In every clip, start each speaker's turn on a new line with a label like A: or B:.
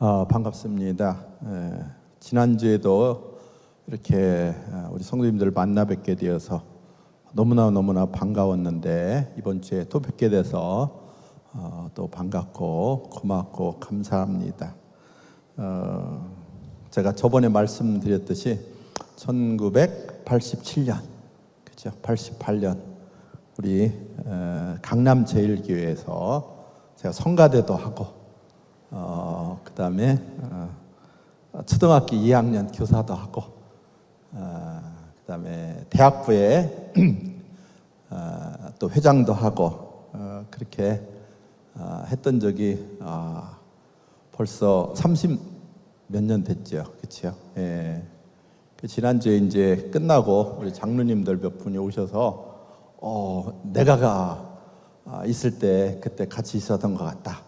A: 반갑습니다. 지난주에도 이렇게 우리 성도님들 만나 뵙게 되어서 너무나 반가웠는데 이번 주에 또 뵙게 돼서 또 반갑고 고맙고 감사합니다. 제가 저번에 말씀드렸듯이 1987년, 그죠? 88년 우리 강남제일교회에서 제가 성가대도 하고 그 다음에 초등학교 2학년 교사도 하고 그 다음에 대학부에 또 회장도 하고 그렇게 했던 적이 벌써 30 몇 년 됐죠. 그렇죠? 예. 지난주에 이제 끝나고 우리 장로님들 몇 분이 오셔서 내가 있을 때 그때 같이 있었던 것 같다.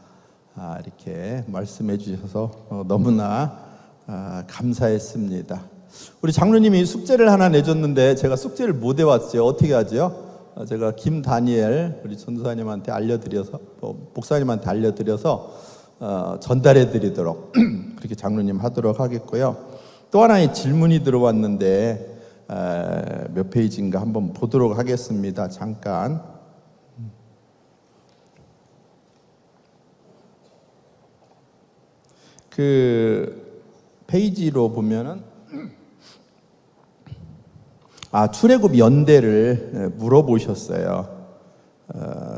A: 이렇게 말씀해 주셔서 너무나 감사했습니다. 우리 장로님이 숙제를 하나 내줬는데 제가 숙제를 못 해왔어요. 어떻게 하죠? 제가 김다니엘 우리 전도사님한테 알려드려서 목사님한테 알려드려서 전달해 드리도록 그렇게 장로님 하도록 하겠고요. 또 하나의 질문이 들어왔는데 몇 페이지인가 한번 보도록 하겠습니다. 잠깐. 그 페이지로 보면은 출애굽 연대를 물어보셨어요.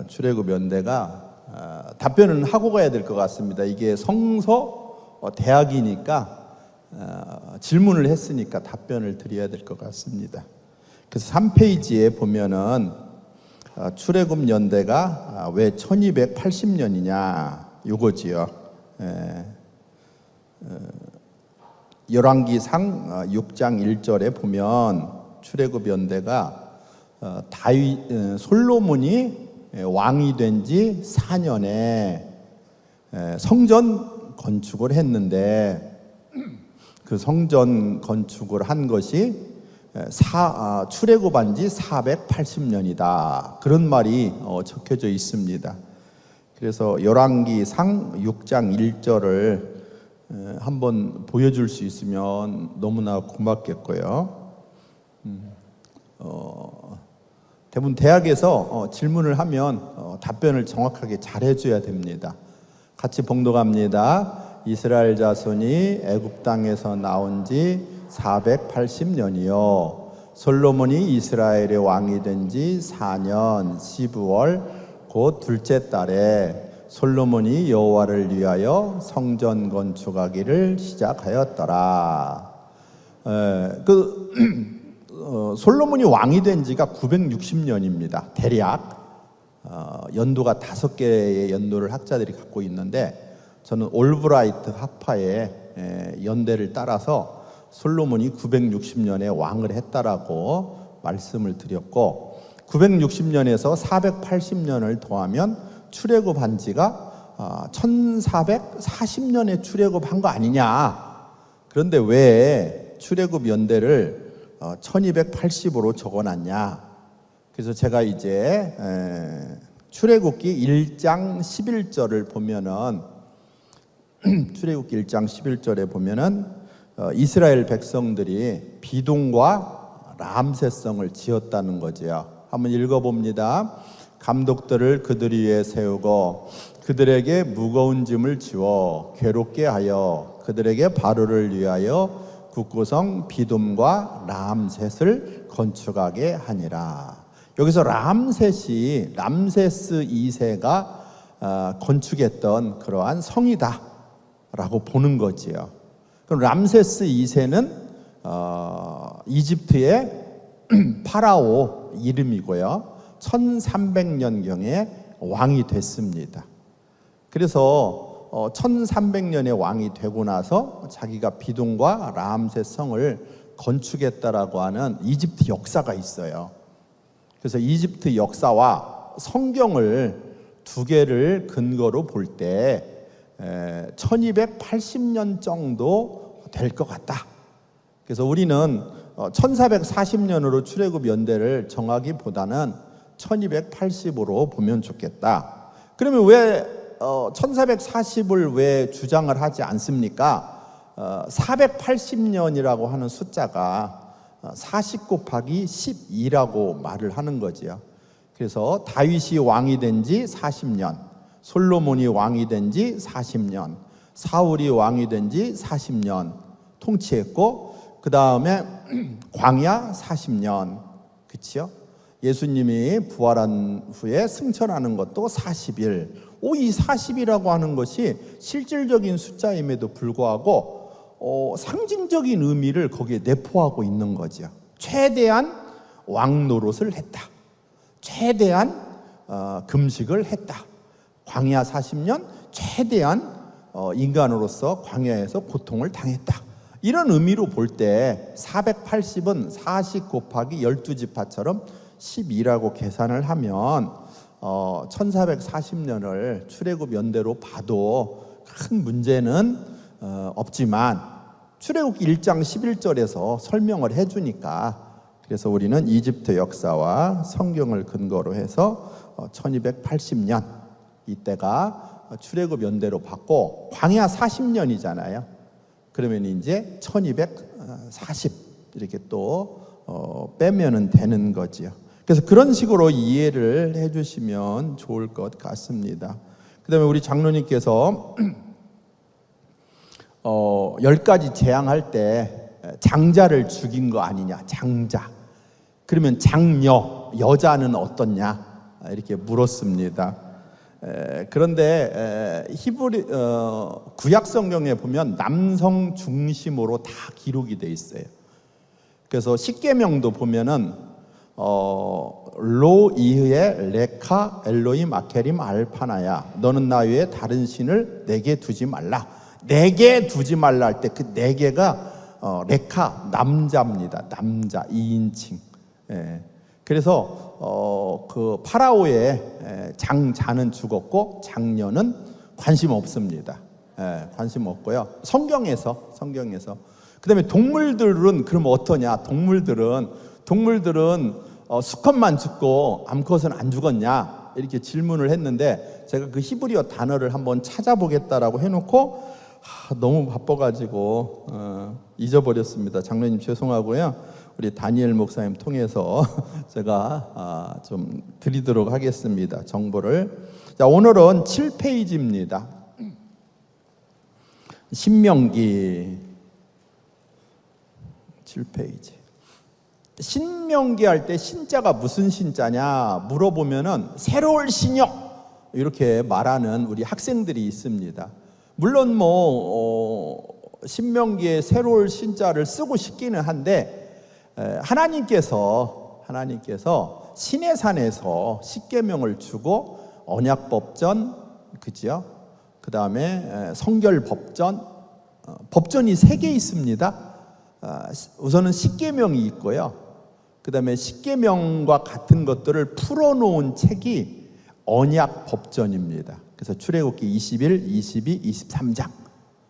A: 출애굽 연대가 답변은 하고 가야 될 것 같습니다. 이게 성서 대학이니까 질문을 했으니까 답변을 드려야 될 것 같습니다. 그래서 3페이지에 보면은 출애굽 연대가 왜 1280년이냐 이거지요. 열왕기상 6장 1절에 보면 출애굽 연대가 솔로몬이 왕이 된 지 4년에 성전 건축을 했는데 그 성전 건축을 한 것이 출애굽한 지 480년이다. 그런 말이 적혀져 있습니다. 그래서 열왕기상 6장 1절을 한번 보여줄 수 있으면 너무나 고맙겠고요. 대부분 대학에서 질문을 하면 답변을 정확하게 잘 해줘야 됩니다. 같이 봉독합니다. 이스라엘 자손이 애굽 땅에서 나온 지 480년이요 솔로몬이 이스라엘의 왕이 된 지 4년 12월 곧 둘째 달에 솔로몬이 여호와를 위하여 성전 건축하기를 시작하였더라. 솔로몬이 왕이 된 지가 960년입니다. 대략 연도가 5개의 연도를 학자들이 갖고 있는데 저는 올브라이트 학파의 연대를 따라서 솔로몬이 960년에 왕을 했다라고 말씀을 드렸고 960년에서 480년을 더하면 출애굽한 지가 1440년에 출애굽한 거 아니냐. 그런데 왜 출애굽 연대를 1280으로 적어놨냐. 그래서 제가 이제 출애굽기 1장 11절을 보면은 출애굽기 1장 11절에 보면은 이스라엘 백성들이 비동과 람세성을 지었다는 거지요. 한번 읽어봅니다. 감독들을 그들 위에 세우고 그들에게 무거운 짐을 지워 괴롭게 하여 그들에게 바로를 위하여 국구성 비돔과 람셋을 건축하게 하니라. 여기서 람세스 2세가 건축했던 그러한 성이다 라고 보는 거지요. 그럼 람세스 2세는 이집트의 파라오 이름이고요 1300년경에 왕이 됐습니다. 그래서 1300년에 왕이 되고 나서 자기가 비돔과 람셋 성을 건축했다라고 하는 이집트 역사가 있어요. 그래서 이집트 역사와 성경을 두 개를 근거로 볼 때 1280년 정도 될 것 같다. 그래서 우리는 1440년으로 출애굽 연대를 정하기보다는 1280으로 보면 좋겠다. 그러면 왜 1440을 왜 주장을 하지 않습니까? 480년이라고 하는 숫자가 40 곱하기 12라고 말을 하는 거지요. 그래서 다윗이 왕이 된 지 40년, 솔로몬이 왕이 된 지 40년, 사울이 왕이 된 지 40년 통치했고, 그 다음에 광야 40년, 그치요? 예수님이 부활한 후에 승천하는 것도 40일. 이 40이라고 하는 것이 실질적인 숫자임에도 불구하고 상징적인 의미를 거기에 내포하고 있는 거죠. 최대한 왕 노릇을 했다. 최대한 금식을 했다. 광야 40년 최대한 인간으로서 광야에서 고통을 당했다. 이런 의미로 볼 때 480은 40 곱하기 12지파처럼 12라고 계산을 하면 1440년을 출애굽 연대로 봐도 큰 문제는 없지만 출애굽기 1장 11절에서 설명을 해주니까, 그래서 우리는 이집트 역사와 성경을 근거로 해서 1280년 이때가 출애굽 연대로 봤고, 광야 40년이잖아요. 그러면 이제 1240 이렇게 또 빼면은 되는 거지요. 그래서 그런 식으로 이해를 해주시면 좋을 것 같습니다. 그 다음에 우리 장로님께서 10가지 재앙할 때 장자를 죽인 거 아니냐, 장자. 그러면 장녀, 여자는 어떻냐 이렇게 물었습니다. 그런데 히브리 구약 성경에 보면 남성 중심으로 다 기록이 돼 있어요. 그래서 십계명도 보면은 로 이흐의 레카 엘로임 아케림 알파나야, 너는 나 외에 다른 신을 내게 두지 말라. 내게 두지 말라 할 때 그 네 개가 레카 남자입니다. 남자 2인칭. 그래서 그 파라오의 장자는 죽었고 장녀는 관심 없습니다. 관심 없고요. 성경에서 그다음에 동물들은 그럼 어떠냐? 동물들은 수컷만 죽고 암컷은 안 죽었냐? 이렇게 질문을 했는데, 제가 그 히브리어 단어를 한번 찾아보겠다라고 해놓고 너무 바빠가지고 잊어버렸습니다. 장로님 죄송하고요. 우리 다니엘 목사님 통해서 제가 좀 드리도록 하겠습니다. 정보를. 자, 오늘은 7페이지입니다. 신명기 7페이지. 신명기 할 때 신자가 무슨 신자냐 물어보면은 새로울 신역 이렇게 말하는 우리 학생들이 있습니다. 물론 신명기에 새로울 신자를 쓰고 싶기는 한데, 하나님께서 시내산에서 십계명을 주고 언약법전, 그죠? 그 다음에 성결법전, 법전이 3개 있습니다. 우선은 십계명이 있고요. 그 다음에 십계명과 같은 것들을 풀어놓은 책이 언약법전입니다. 그래서 출애굽기 21, 22, 23장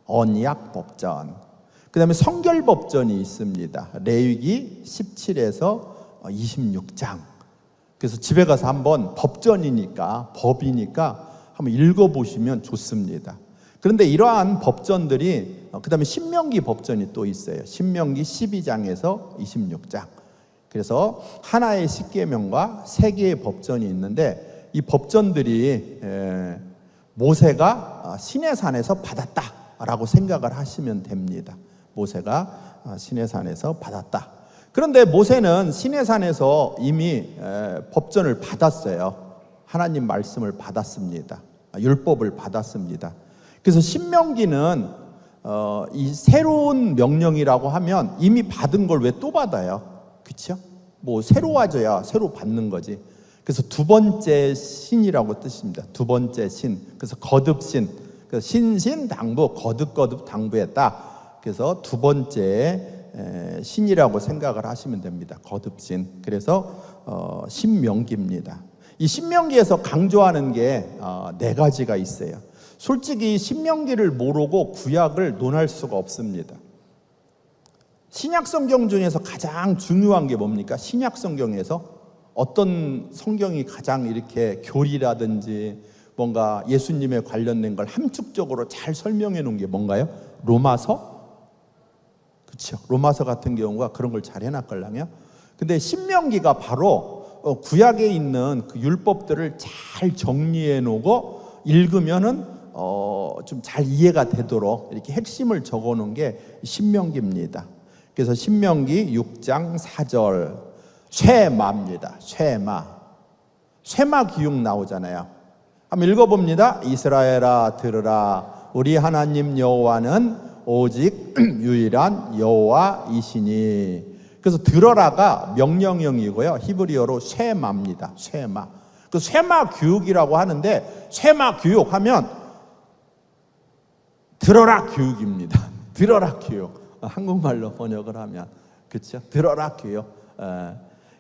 A: 언약법전. 그 다음에 성결법전이 있습니다. 레위기 17에서 26장. 그래서 집에 가서 한번 법전이니까, 법이니까 한번 읽어보시면 좋습니다. 그런데 이러한 법전들이, 그 다음에 신명기 법전이 또 있어요. 신명기 12장에서 26장. 그래서 하나의 십계명과 3개의 법전이 있는데, 이 법전들이 모세가 시내산에서 받았다라고 생각을 하시면 됩니다. 모세가 시내산에서 받았다. 그런데 모세는 시내산에서 이미 법전을 받았어요. 하나님 말씀을 받았습니다. 율법을 받았습니다. 그래서 신명기는 이 새로운 명령이라고 하면 이미 받은 걸 왜 또 받아요? 그렇죠? 뭐 새로워져야 새로 받는 거지. 그래서 두 번째 신이라고 뜻입니다. 두 번째 신. 그래서 거듭신. 그래서 신신당부, 거듭 당부했다. 그래서 두 번째 신이라고 생각을 하시면 됩니다. 거듭신. 그래서 신명기입니다. 이 신명기에서 강조하는 게 4가지가 있어요. 솔직히 신명기를 모르고 구약을 논할 수가 없습니다. 신약 성경 중에서 가장 중요한 게 뭡니까? 신약 성경에서 어떤 성경이 가장 이렇게 교리라든지 뭔가 예수님에 관련된 걸 함축적으로 잘 설명해 놓은 게 뭔가요? 로마서? 그렇죠. 로마서 같은 경우가 그런 걸 잘 해놨걸랑요. 근데 신명기가 바로 구약에 있는 그 율법들을 잘 정리해 놓고 읽으면은 좀 잘 이해가 되도록 이렇게 핵심을 적어 놓은 게 신명기입니다. 그래서 신명기 6장 4절 쇠마입니다. 쇠마 기육 나오잖아요. 한번 읽어봅니다. 이스라엘아 들으라. 우리 하나님 여호와는 오직 유일한 여호와이시니. 그래서 들어라가 명령형이고요. 히브리어로 쇠마입니다. 쇠마. 그 쇠마 교육이라고 하는데, 쇠마 교육 하면 들어라 교육입니다. 들어라 교육. 한국말로 번역을 하면 그렇죠. 들어라 교육.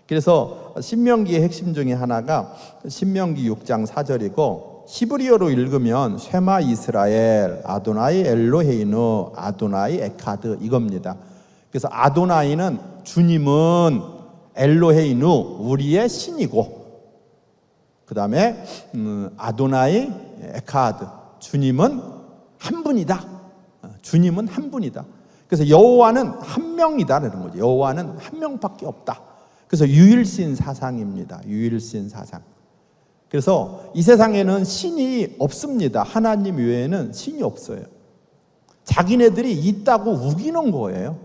A: 그래서 신명기의 핵심 중에 하나가 신명기 6장 4절이고, 히브리어로 읽으면 쇠마 이스라엘 아도나이 엘로헤이누 아도나이 에카드 이겁니다. 그래서 아도나이는 주님은, 엘로헤이누 우리의 신이고, 그 다음에 아도나이 에카드 주님은 한 분이다. 주님은 한 분이다. 그래서 여호와는 한 명이다라는 거죠. 여호와는 한 명밖에 없다. 그래서 유일신 사상입니다. 유일신 사상. 그래서 이 세상에는 신이 없습니다. 하나님 외에는 신이 없어요. 자기네들이 있다고 우기는 거예요.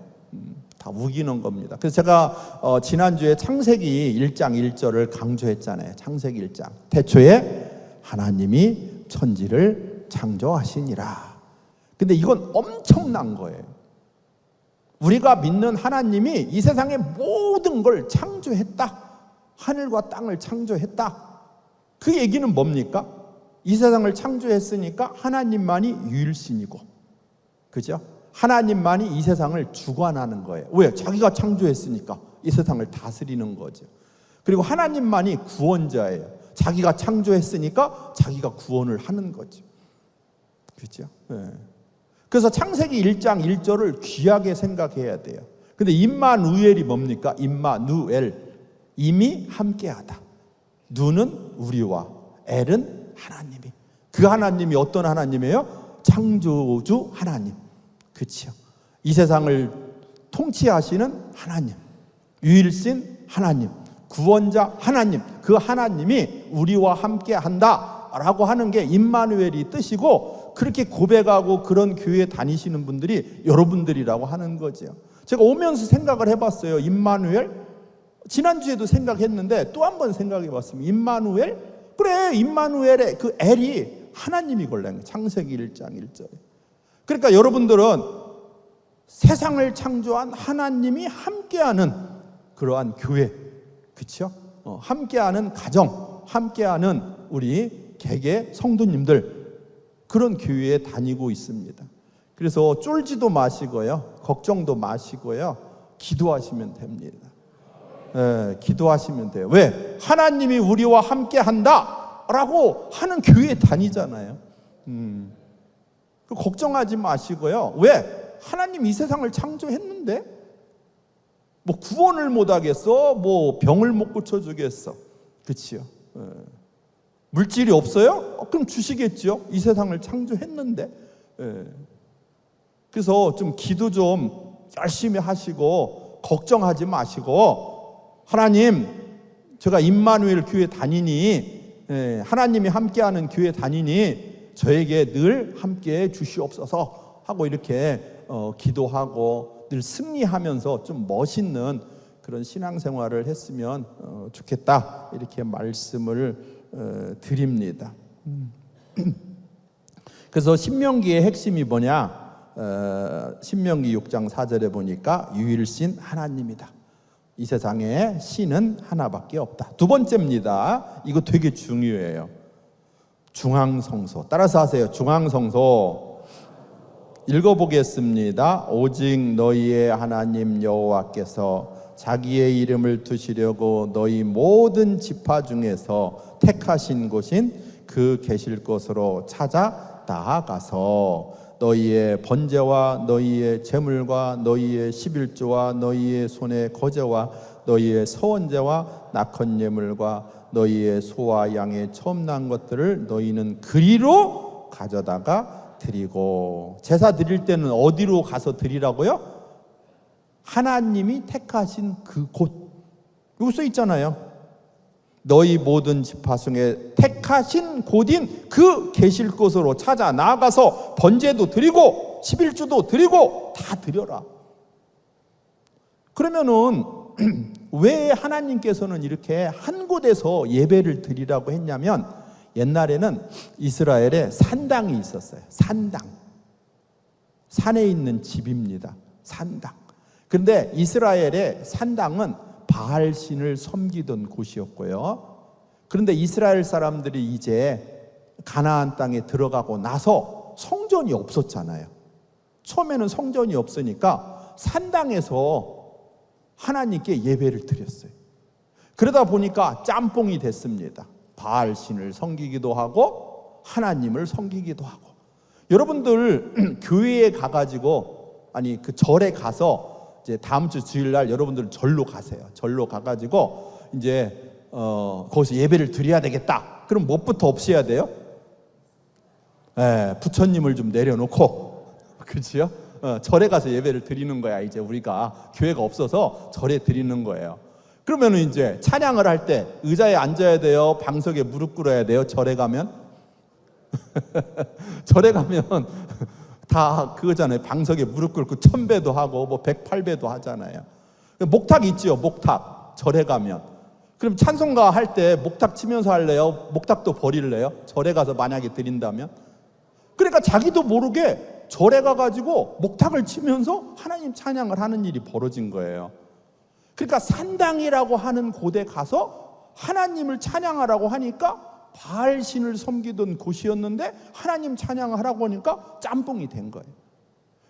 A: 다 우기는 겁니다. 그래서 제가 지난주에 창세기 1장 1절을 강조했잖아요. 창세기 1장. 태초에 하나님이 천지를 창조하시니라. 근데 이건 엄청난 거예요. 우리가 믿는 하나님이 이 세상의 모든 걸 창조했다. 하늘과 땅을 창조했다. 그 얘기는 뭡니까? 이 세상을 창조했으니까 하나님만이 유일신이고, 그죠? 하나님만이 이 세상을 주관하는 거예요. 왜? 자기가 창조했으니까 이 세상을 다스리는 거죠. 그리고 하나님만이 구원자예요. 자기가 창조했으니까 자기가 구원을 하는 거죠. 그렇죠? 네. 그래서 창세기 1장 1절을 귀하게 생각해야 돼요. 근데 임마누엘이 뭡니까? 임마누엘, 임이 함께하다. 누는 우리와, 엘은 하나님이. 그 하나님이 어떤 하나님이에요? 창조주 하나님. 그렇죠? 이 세상을 통치하시는 하나님, 유일신 하나님, 구원자 하나님. 그 하나님이 우리와 함께한다라고 하는 게 임마누엘이 뜻이고, 그렇게 고백하고 그런 교회 다니시는 분들이 여러분들이라고 하는 거죠. 제가 오면서 생각을 해봤어요. 임마누엘? 지난주에도 생각했는데 또 한 번 생각해봤습니다. 임마누엘? 그래, 임마누엘의 그 엘이 하나님이걸래. 창세기 1장 1절에. 그러니까 여러분들은 세상을 창조한 하나님이 함께하는 그러한 교회, 그렇죠? 함께하는 가정, 함께하는 우리 개개 성도님들, 그런 교회에 다니고 있습니다. 그래서 쫄지도 마시고요, 걱정도 마시고요, 기도하시면 됩니다. 기도하시면 돼요. 왜? 하나님이 우리와 함께한다 라고 하는 교회에 다니잖아요. 걱정하지 마시고요. 왜? 하나님 이 세상을 창조했는데 뭐 구원을 못하겠어? 뭐 병을 못 고쳐주겠어? 그치요? 물질이 없어요? 그럼 주시겠죠. 이 세상을 창조했는데. 그래서 좀 기도 좀 열심히 하시고 걱정하지 마시고, 하나님, 제가 임마누엘 교회 다니니, 하나님이 함께하는 교회 다니니 저에게 늘 함께해 주시옵소서 하고 이렇게 기도하고 늘 승리하면서 좀 멋있는 그런 신앙생활을 했으면 좋겠다, 이렇게 말씀을 드립니다. 그래서 신명기의 핵심이 뭐냐? 신명기 6장 4절에 보니까 유일신 하나님이다. 이 세상에 신은 하나밖에 없다. 두 번째입니다. 이거 되게 중요해요. 중앙성소. 따라서 하세요. 중앙성소. 읽어보겠습니다. 오직 너희의 하나님 여호와께서 자기의 이름을 두시려고 너희 모든 지파 중에서 택하신 곳인 그 계실 곳으로 찾아 나아가서 너희의 번제와 너희의 제물과 너희의 11조와 너희의 손의 거제와 너희의 서원제와 낙헌 예물과 너희의 소와 양의 처음 난 것들을 너희는 그리로 가져다가 드리고. 제사 드릴 때는 어디로 가서 드리라고요? 하나님이 택하신 그곳. 여기 써 있잖아요. 너희 모든 지파 중에 택하신 곳인 그 계실 곳으로 찾아 나아가서 번제도 드리고 11주도 드리고 다 드려라. 그러면은 왜 하나님께서는 이렇게 한 곳에서 예배를 드리라고 했냐면, 옛날에는 이스라엘에 산당이 있었어요. 산당. 산에 있는 집입니다. 산당. 그런데 이스라엘의 산당은 바알 신을 섬기던 곳이었고요. 그런데 이스라엘 사람들이 이제 가나안 땅에 들어가고 나서 성전이 없었잖아요. 처음에는 성전이 없으니까 산당에서 하나님께 예배를 드렸어요. 그러다 보니까 짬뽕이 됐습니다. 바알 신을 섬기기도 하고 하나님을 섬기기도 하고. 여러분들 교회에 가가지고, 아니 그 절에 가서 이제 다음 주 주일날 여러분들 절로 가세요. 절로 가가지고 이제 거기서 예배를 드려야 되겠다. 그럼 무엇부터 없애야 돼요? 부처님을 좀 내려놓고, 그렇지요? 절에 가서 예배를 드리는 거야. 이제 우리가 교회가 없어서 절에 드리는 거예요. 그러면 이제 찬양을 할 때 의자에 앉아야 돼요? 방석에 무릎 꿇어야 돼요? 절에 가면? 절에 가면 다 그거잖아요. 방석에 무릎 꿇고 1000배도 하고 뭐 108배도 하잖아요. 목탁 있지요. 목탁. 절에 가면. 그럼 찬송가 할 때 목탁 치면서 할래요? 목탁도 버릴래요? 절에 가서 만약에 드린다면? 그러니까 자기도 모르게 절에 가가지고 목탁을 치면서 하나님 찬양을 하는 일이 벌어진 거예요. 그러니까 산당이라고 하는 곳에 가서 하나님을 찬양하라고 하니까 바알 신을 섬기던 곳이었는데 하나님 찬양을 하라고 하니까 짬뽕이 된 거예요.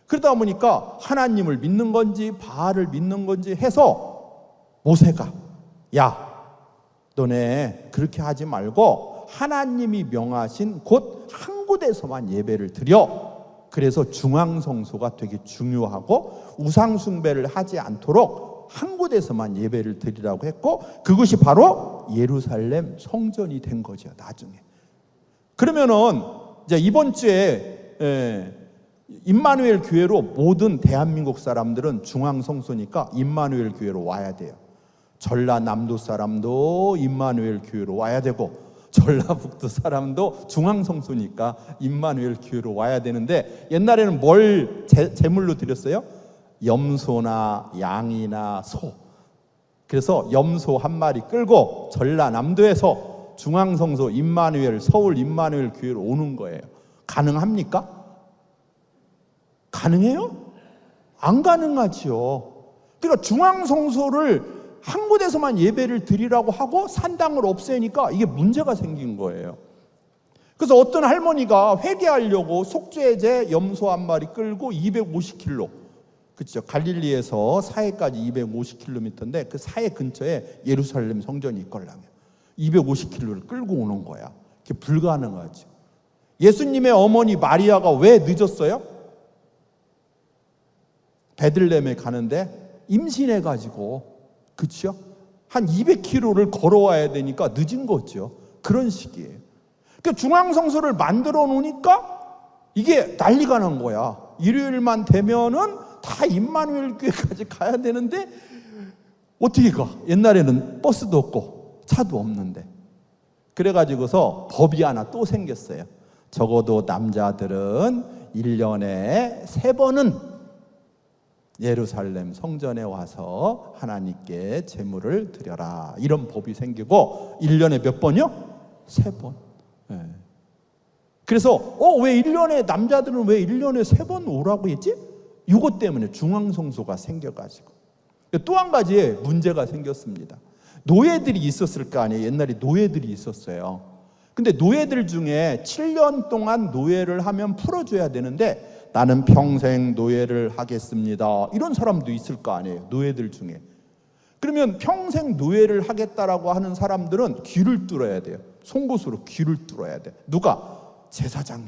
A: 그러다 보니까 하나님을 믿는 건지 바알을 믿는 건지 해서 모세가, 야, 너네 그렇게 하지 말고 하나님이 명하신 곳 한 곳에서만 예배를 드려. 그래서 중앙성소가 되게 중요하고 우상 숭배를 하지 않도록 한 곳에서만 예배를 드리라고 했고, 그것이 바로 예루살렘 성전이 된 거죠. 나중에. 그러면은 이제 이번 주에 임마누엘 교회로 모든 대한민국 사람들은 중앙성소니까 임마누엘 교회로 와야 돼요. 전라남도 사람도 임마누엘 교회로 와야 되고, 전라북도 사람도 중앙성소니까 임마누엘 교회로 와야 되는데, 옛날에는 뭘 제물로 드렸어요? 염소나 양이나 소. 그래서 염소 한 마리 끌고 전라남도에서 중앙성소 임마누엘, 서울 임마누엘 교회로 오는 거예요. 가능합니까? 가능해요? 안 가능하지요. 그러니까 중앙성소를 한 곳에서만 예배를 드리라고 하고 산당을 없애니까 이게 문제가 생긴 거예요. 그래서 어떤 할머니가 회개하려고 속죄제 염소 한 마리 끌고 250km, 그렇죠, 갈릴리에서 사해까지 250km인데 그 사해 근처에 예루살렘 성전이 있걸라며 250km를 끌고 오는 거야. 그게 불가능하죠. 예수님의 어머니 마리아가 왜 늦었어요? 베들레헴에 가는데 임신해가지고, 그렇죠? 한 200km를 걸어와야 되니까 늦은 거죠. 그런 식이에요. 그러니까 중앙성소를 만들어 놓으니까 이게 난리가 난 거야. 일요일만 되면은 다 임마누엘 교회까지 가야 되는데 어떻게 가? 옛날에는 버스도 없고 차도 없는데. 그래가지고서 법이 하나 또 생겼어요. 적어도 남자들은 1년에 3번은 예루살렘 성전에 와서 하나님께 제물을 드려라. 이런 법이 생기고 1년에 몇 번이요? 3번. 네. 그래서 왜 1년에 남자들은 왜 1년에 3번 오라고 했지? 이것 때문에 중앙성소가 생겨가지고. 또 한 가지 문제가 생겼습니다. 노예들이 있었을 거 아니에요. 옛날에 노예들이 있었어요. 근데 노예들 중에 7년 동안 노예를 하면 풀어줘야 되는데 나는 평생 노예를 하겠습니다. 이런 사람도 있을 거 아니에요. 노예들 중에. 그러면 평생 노예를 하겠다라고 하는 사람들은 귀를 뚫어야 돼요. 송곳으로 귀를 뚫어야 돼. 누가? 제사장이.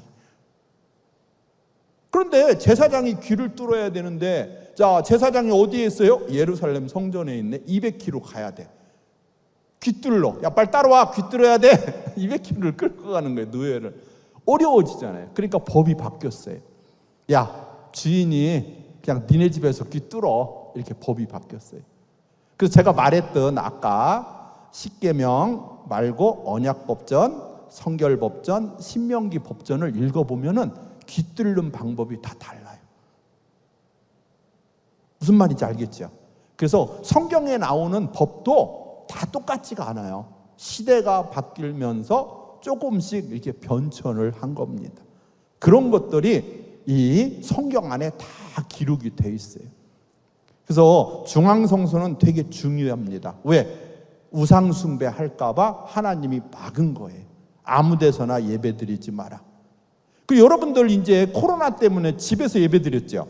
A: 그런데 제사장이 귀를 뚫어야 되는데, 자, 제사장이 어디에 있어요? 예루살렘 성전에 있네. 200km 가야 돼. 귀뚫러. 야, 빨리 따라와. 귀뚫어야 돼. 200km를 끌고 가는 거예요, 노예를. 어려워지잖아요. 그러니까 법이 바뀌었어요. 야, 주인이 그냥 니네 집에서 귀뚫어. 이렇게 법이 바뀌었어요. 그래서 제가 말했던 아까 십계명 말고 언약법전, 성결법전, 신명기 법전을 읽어보면은 귀뚫는 방법이 다 달라요. 무슨 말인지 알겠죠? 그래서 성경에 나오는 법도 다 똑같지가 않아요. 시대가 바뀌면서 조금씩 이렇게 변천을 한 겁니다. 그런 것들이 이 성경 안에 다 기록이 돼 있어요. 그래서 중앙성소는 되게 중요합니다. 왜? 우상숭배 할까봐 하나님이 막은 거예요. 아무 데서나 예배 드리지 마라. 그 여러분들 이제 코로나 때문에 집에서 예배 드렸죠?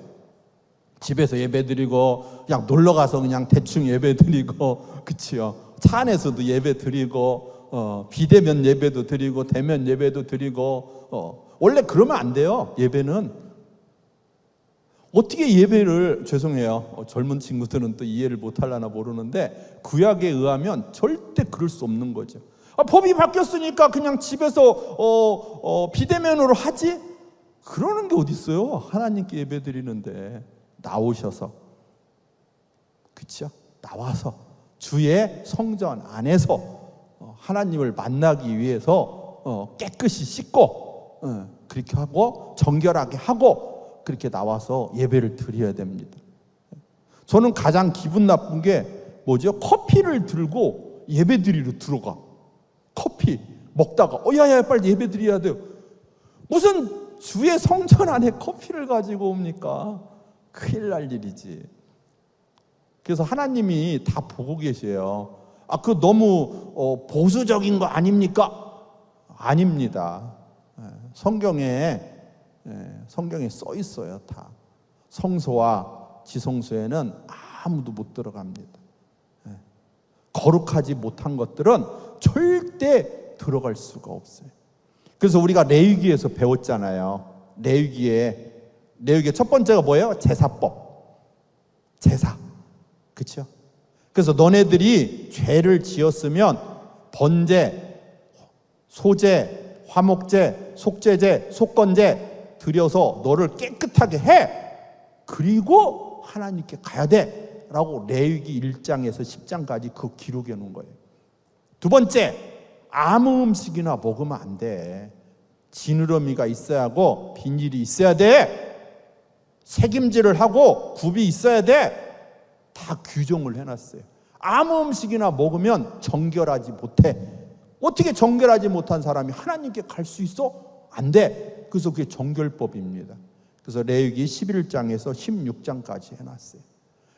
A: 집에서 예배 드리고 그냥 놀러 가서 그냥 대충 예배 드리고, 그치요? 차 안에서도 예배 드리고, 비대면 예배도 드리고 대면 예배도 드리고, 원래 그러면 안 돼요. 예배는 어떻게 예배를, 죄송해요, 젊은 친구들은 또 이해를 못하려나 모르는데 구약에 의하면 절대 그럴 수 없는 거죠. 법이 바뀌었으니까 그냥 집에서 비대면으로 하지? 그러는 게 어디 있어요? 하나님께 예배 드리는데 나오셔서, 그렇죠? 나와서 주의 성전 안에서 하나님을 만나기 위해서 깨끗이 씻고 그렇게 하고 정결하게 하고 그렇게 나와서 예배를 드려야 됩니다. 저는 가장 기분 나쁜 게 뭐죠? 커피를 들고 예배 드리러 들어가. 커피 먹다가 야야 빨리 예배 드려야 돼요. 무슨 주의 성전 안에 커피를 가지고 옵니까? 큰일 날 일이지. 그래서 하나님이 다 보고 계세요. 그 너무 보수적인 거 아닙니까? 아닙니다. 성경에 써 있어요. 다. 성소와 지성소에는 아무도 못 들어갑니다. 거룩하지 못한 것들은 절대 들어갈 수가 없어요. 그래서 우리가 레위기에서 배웠잖아요. 레위기의 첫 번째가 뭐예요? 제사법. 제사. 그렇죠? 그래서 너네들이 죄를 지었으면 번제, 소제, 화목제, 속죄제, 속건제 드려서 너를 깨끗하게 해. 그리고 하나님께 가야 돼 라고 레위기 1장에서 10장까지 그 기록해 놓은 거예요. 두 번째, 아무 음식이나 먹으면 안 돼. 지느러미가 있어야 하고 비닐이 있어야 돼. 색임질을 하고 굽이 있어야 돼. 다 규정을 해놨어요. 아무 음식이나 먹으면 정결하지 못해. 어떻게 정결하지 못한 사람이 하나님께 갈 수 있어? 안 돼. 그래서 그게 정결법입니다. 그래서 레위기 11장에서 16장까지 해놨어요.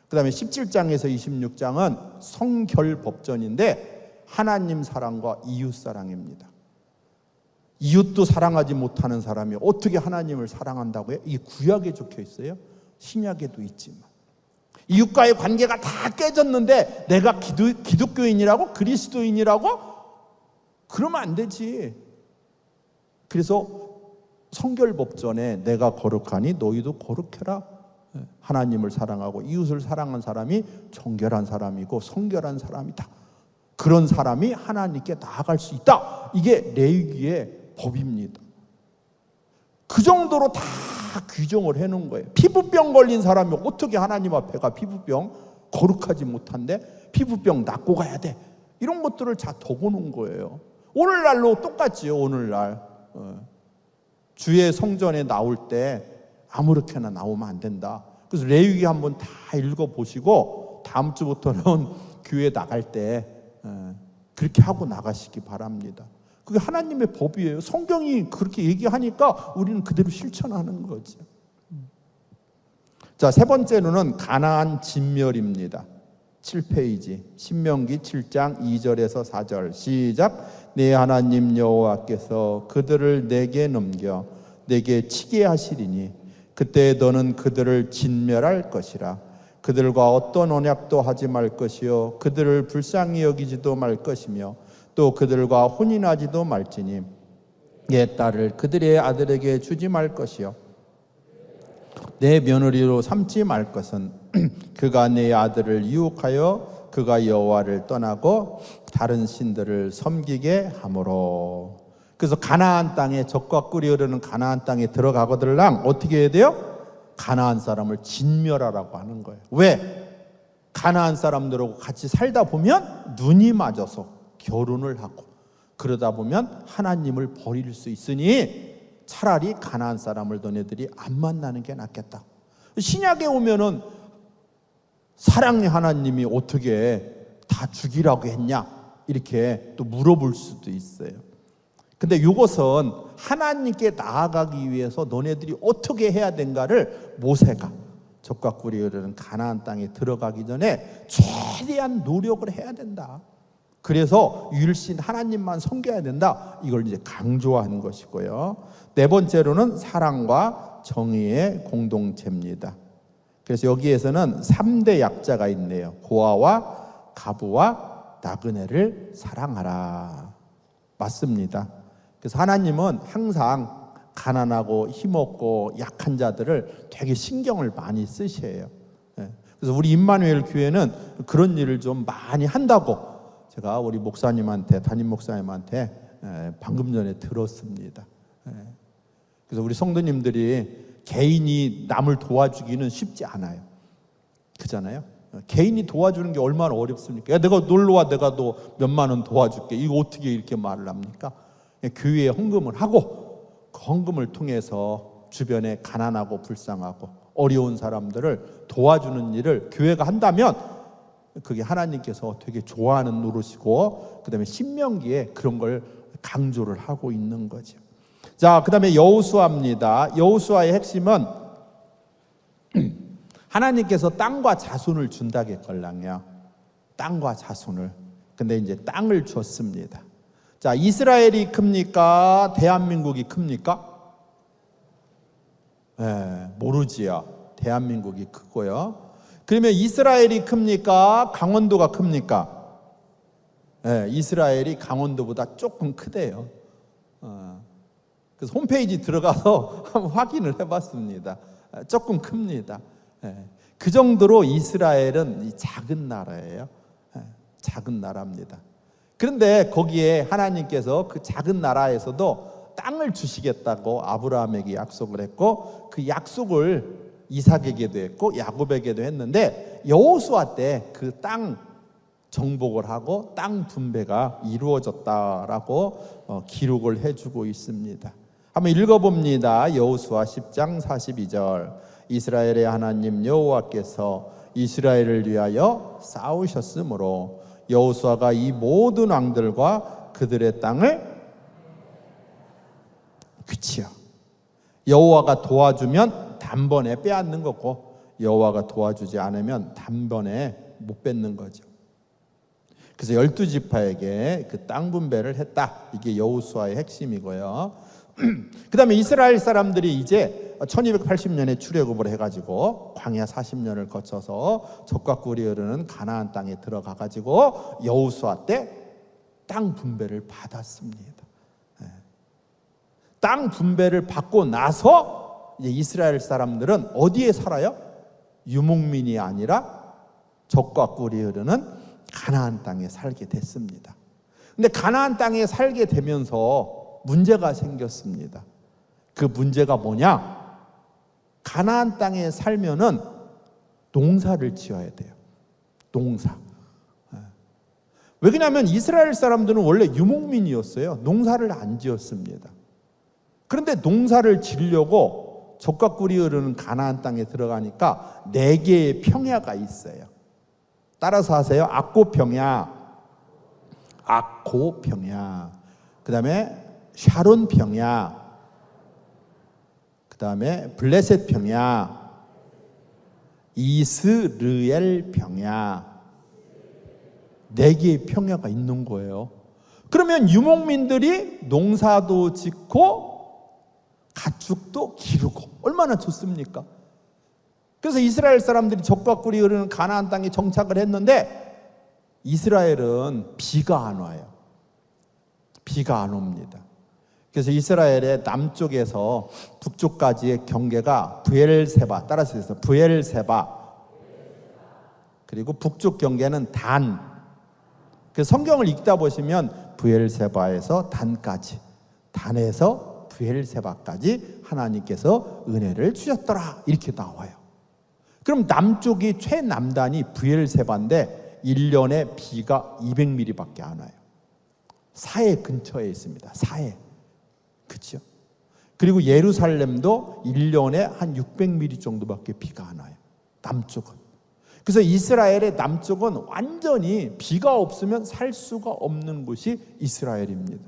A: 그 다음에 17장에서 26장은 성결법전인데 하나님 사랑과 이웃 사랑입니다. 이웃도 사랑하지 못하는 사람이 어떻게 하나님을 사랑한다고요? 이게 구약에 적혀 있어요. 신약에도 있지만. 이웃과의 관계가 다 깨졌는데 내가 기독교인이라고? 그리스도인이라고? 그러면 안 되지. 그래서 성결법전에 내가 거룩하니 너희도 거룩해라. 하나님을 사랑하고 이웃을 사랑한 사람이 정결한 사람이고 성결한 사람이다. 그런 사람이 하나님께 나아갈 수 있다. 이게 레위기의 법입니다. 그 정도로 다 규정을 해놓은 거예요. 피부병 걸린 사람이 어떻게 하나님 앞에 가? 피부병 거룩하지 못한데 피부병 낫고 가야 돼. 이런 것들을 다 적어놓은 거예요. 오늘날로 똑같지요. 오늘날 주의 성전에 나올 때 아무렇게나 나오면 안 된다. 그래서 레위기 한번 다 읽어보시고 다음 주부터는 교회 나갈 때 그렇게 하고 나가시기 바랍니다. 그게 하나님의 법이에요. 성경이 그렇게 얘기하니까 우리는 그대로 실천하는 거죠. 자, 세 번째로는 가나안 진멸입니다. 7페이지 신명기 7장 2절에서 4절 시작. 내 하나님 여호와께서 그들을 내게 넘겨 내게 치게 하시리니 그때 너는 그들을 진멸할 것이라. 그들과 어떤 언약도 하지 말 것이요 그들을 불쌍히 여기지도 말 것이며 또 그들과 혼인하지도 말지니 내 딸을 그들의 아들에게 주지 말 것이요 내 며느리로 삼지 말 것은 그가 내 아들을 유혹하여 그가 여호와를 떠나고 다른 신들을 섬기게 함으로. 그래서 가나안 땅에, 적과 꿀이 흐르는 가나안 땅에 들어가거들랑 어떻게 해야 돼요? 가나안 사람을 진멸하라고 하는 거예요. 왜? 가나안 사람들하고 같이 살다 보면 눈이 맞아서 결혼을 하고, 그러다 보면 하나님을 버릴 수 있으니 차라리 가나안 사람을 너네들이 안 만나는 게 낫겠다. 신약에 오면은 사랑의 하나님이 어떻게 다 죽이라고 했냐 이렇게 또 물어볼 수도 있어요. 근데 이것은 하나님께 나아가기 위해서 너네들이 어떻게 해야 된가를 모세가 적과 꿀이 흐르는 가나안 땅에 들어가기 전에 최대한 노력을 해야 된다. 그래서 율신 하나님만 섬겨야 된다. 이걸 이제 강조하는 것이고요. 네 번째로는 사랑과 정의의 공동체입니다. 그래서 여기에서는 3대 약자가 있네요. 고아와 가부와 나그네를 사랑하라. 맞습니다. 그래서 하나님은 항상 가난하고 힘없고 약한 자들을 되게 신경을 많이 쓰셔요. 그래서 우리 임마누엘 교회는 그런 일을 좀 많이 한다고 제가 우리 목사님한테, 담임 목사님한테 방금 전에 들었습니다. 그래서 우리 성도님들이 개인이 남을 도와주기는 쉽지 않아요. 그잖아요. 개인이 도와주는 게 얼마나 어렵습니까? 야, 내가 놀러와, 내가 너 몇만 원 도와줄게. 이거 어떻게 이렇게 말을 합니까? 교회에 헌금을 하고 그 헌금을 통해서 주변에 가난하고 불쌍하고 어려운 사람들을 도와주는 일을 교회가 한다면 그게 하나님께서 되게 좋아하는 노릇이고, 그 다음에 신명기에 그런 걸 강조를 하고 있는 거죠. 자, 그 다음에 여호수아입니다. 여호수아의 핵심은 하나님께서 땅과 자손을 준다겠걸랑요. 땅과 자손을. 근데 이제 땅을 줬습니다. 자, 이스라엘이 큽니까? 대한민국이 큽니까? 모르지요. 대한민국이 크고요. 그러면 이스라엘이 큽니까? 강원도가 큽니까? 이스라엘이 강원도보다 조금 크대요. 그래서 홈페이지 들어가서 한번 확인을 해봤습니다. 조금 큽니다. 그 정도로 이스라엘은 작은 나라예요. 작은 나라입니다. 그런데 거기에 하나님께서 그 작은 나라에서도 땅을 주시겠다고 아브라함에게 약속을 했고, 그 약속을 이삭에게도 했고 야곱에게도 했는데 여호수아 때 그 땅 정복을 하고 땅 분배가 이루어졌다라고 기록을 해주고 있습니다. 한번 읽어봅니다. 여호수아 10장 42절. 이스라엘의 하나님 여호와께서 이스라엘을 위하여 싸우셨으므로 여호수아가 이 모든 왕들과 그들의 땅을, 그치요, 여호와가 도와주면 단번에 빼앗는 거고 여호와가 도와주지 않으면 단번에 못 뺏는 거죠. 그래서 12지파에게 그 땅 분배를 했다. 이게 여호수아의 핵심이고요. 그 다음에 이스라엘 사람들이 이제 1280년에 출애굽을 해가지고 광야 40년을 거쳐서 적과 꿀이 흐르는 가나안 땅에 들어가가지고 여호수아 때 땅 분배를 받았습니다. 땅 분배를 받고 나서 이제 이스라엘 사람들은 어디에 살아요? 유목민이 아니라 적과 꿀이 흐르는 가나안 땅에 살게 됐습니다. 근데 가나안 땅에 살게 되면서 문제가 생겼습니다. 그 문제가 뭐냐? 가나안 땅에 살면은 농사를 지어야 돼요. 농사. 왜 그러냐면 이스라엘 사람들은 원래 유목민이었어요. 농사를 안 지었습니다. 그런데 농사를 지으려고 적과 꿀이 흐르는 가나안 땅에 들어가니까 4개의 평야가 있어요. 따라서 하세요. 악고 평야, 악고 평야, 그 다음에 샤론 평야, 그 다음에 블레셋 평야, 이스르엘 평야, 4개의 평야가 있는 거예요. 그러면 유목민들이 농사도 짓고 가축도 기르고 얼마나 좋습니까? 그래서 이스라엘 사람들이 적과 꿀이 흐르는 가나안 땅에 정착을 했는데 이스라엘은 비가 안 와요. 비가 안 옵니다. 그래서 이스라엘의 남쪽에서 북쪽까지의 경계가 브엘세바, 따라서 해서 브엘세바, 그리고 북쪽 경계는 단, 그 성경을 읽다 보시면 브엘세바에서 단까지, 단에서 브엘세바까지 하나님께서 은혜를 주셨더라 이렇게 나와요. 그럼 남쪽이 최남단이 브엘세바인데 1년에 비가 200mm밖에 안 와요. 사해 근처에 있습니다. 사해. 그렇죠? 그리고 예루살렘도 1년에 한 600mm 정도밖에 비가 안 와요. 남쪽은. 그래서 이스라엘의 남쪽은 완전히 비가 없으면 살 수가 없는 곳이 이스라엘입니다.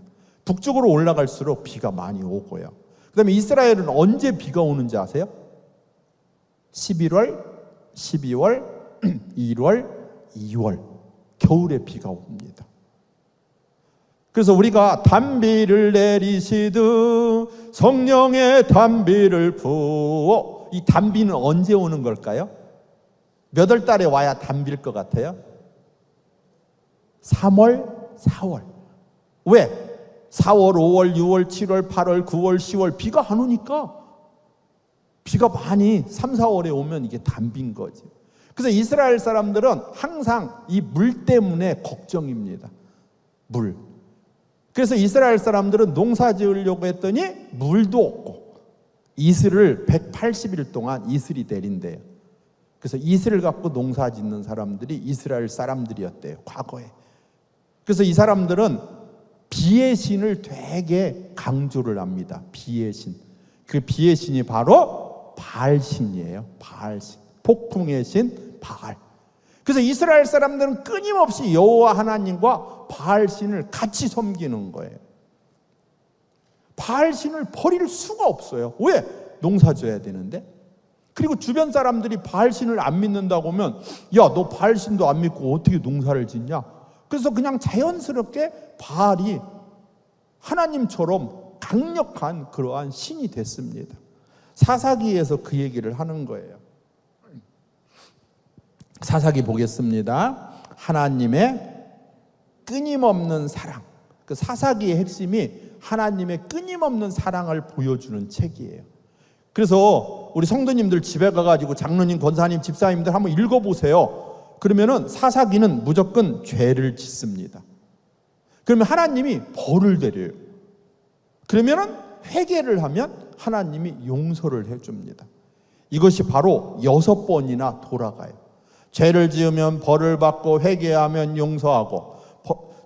A: 북쪽으로 올라갈수록 비가 많이 오고요. 그 다음에 이스라엘은 언제 비가 오는지 아세요? 11월, 12월, 1월, 2월 겨울에 비가 옵니다. 그래서 우리가 단비를 내리시듯 성령의 단비를 부어, 이 단비는 언제 오는 걸까요? 몇 월 달에 와야 단비일 것 같아요? 3월, 4월. 왜? 4월, 5월, 6월, 7월, 8월, 9월, 10월 비가 안 오니까, 비가 많이 3, 4월에 오면 이게 단비인 거지. 그래서 이스라엘 사람들은 항상 이 물 때문에 걱정입니다. 물. 그래서 이스라엘 사람들은 농사 지으려고 했더니 물도 없고 이슬을 180일 동안 이슬이 내린대요. 그래서 이슬을 갖고 농사 짓는 사람들이 이스라엘 사람들이었대요, 과거에. 그래서 이 사람들은 비의 신을 되게 강조를 합니다. 비의 신. 그 비의 신이 바로 바알 신이에요. 바알 신. 폭풍의 신 바알. 그래서 이스라엘 사람들은 끊임없이 여호와 하나님과 바알 신을 같이 섬기는 거예요. 바알 신을 버릴 수가 없어요. 왜? 농사 져야 되는데. 그리고 주변 사람들이 바알 신을 안 믿는다고 하면, 야, 너 바알 신도 안 믿고 어떻게 농사를 짓냐? 그래서 그냥 자연스럽게 바알이 하나님처럼 강력한 그러한 신이 됐습니다. 사사기에서 그 얘기를 하는 거예요. 사사기 보겠습니다. 하나님의 끊임없는 사랑. 그 사사기의 핵심이 하나님의 끊임없는 사랑을 보여주는 책이에요. 그래서 우리 성도님들 집에 가가지고 장로님, 권사님, 집사님들 한번 읽어보세요. 그러면은 사사기는 무조건 죄를 짓습니다. 그러면 하나님이 벌을 내려요. 그러면은 회개를 하면 하나님이 용서를 해줍니다. 이것이 바로 6번이나 돌아가요. 죄를 지으면 벌을 받고 회개하면 용서하고,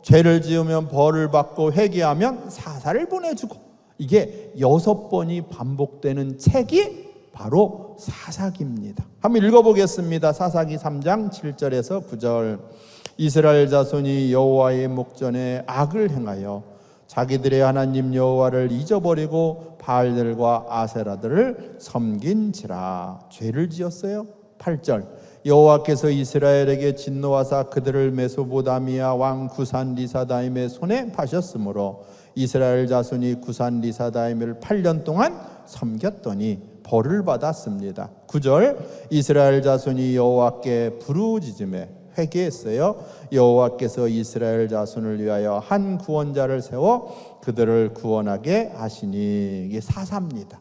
A: 죄를 지으면 벌을 받고 회개하면 사사를 보내주고, 이게 6번이 반복되는 책이 바로 사사기입니다. 한번 읽어보겠습니다. 사사기 3장 7절에서 9절. 이스라엘 자손이 여호와의 목전에 악을 행하여 자기들의 하나님 여호와를 잊어버리고 바알들과 아세라들을 섬긴지라. 죄를 지었어요. 8절. 여호와께서 이스라엘에게 진노하사 그들을 메소보다미아 왕 구산 리사다임의 손에 파셨으므로 이스라엘 자손이 구산 리사다임을 8년 동안 섬겼더니 벌을 받았습니다. 9절. 이스라엘 자손이 여호와께 부르짖음에 회개했어요. 여호와께서 이스라엘 자손을 위하여 한 구원자를 세워 그들을 구원하게 하시니. 이게 사사입니다.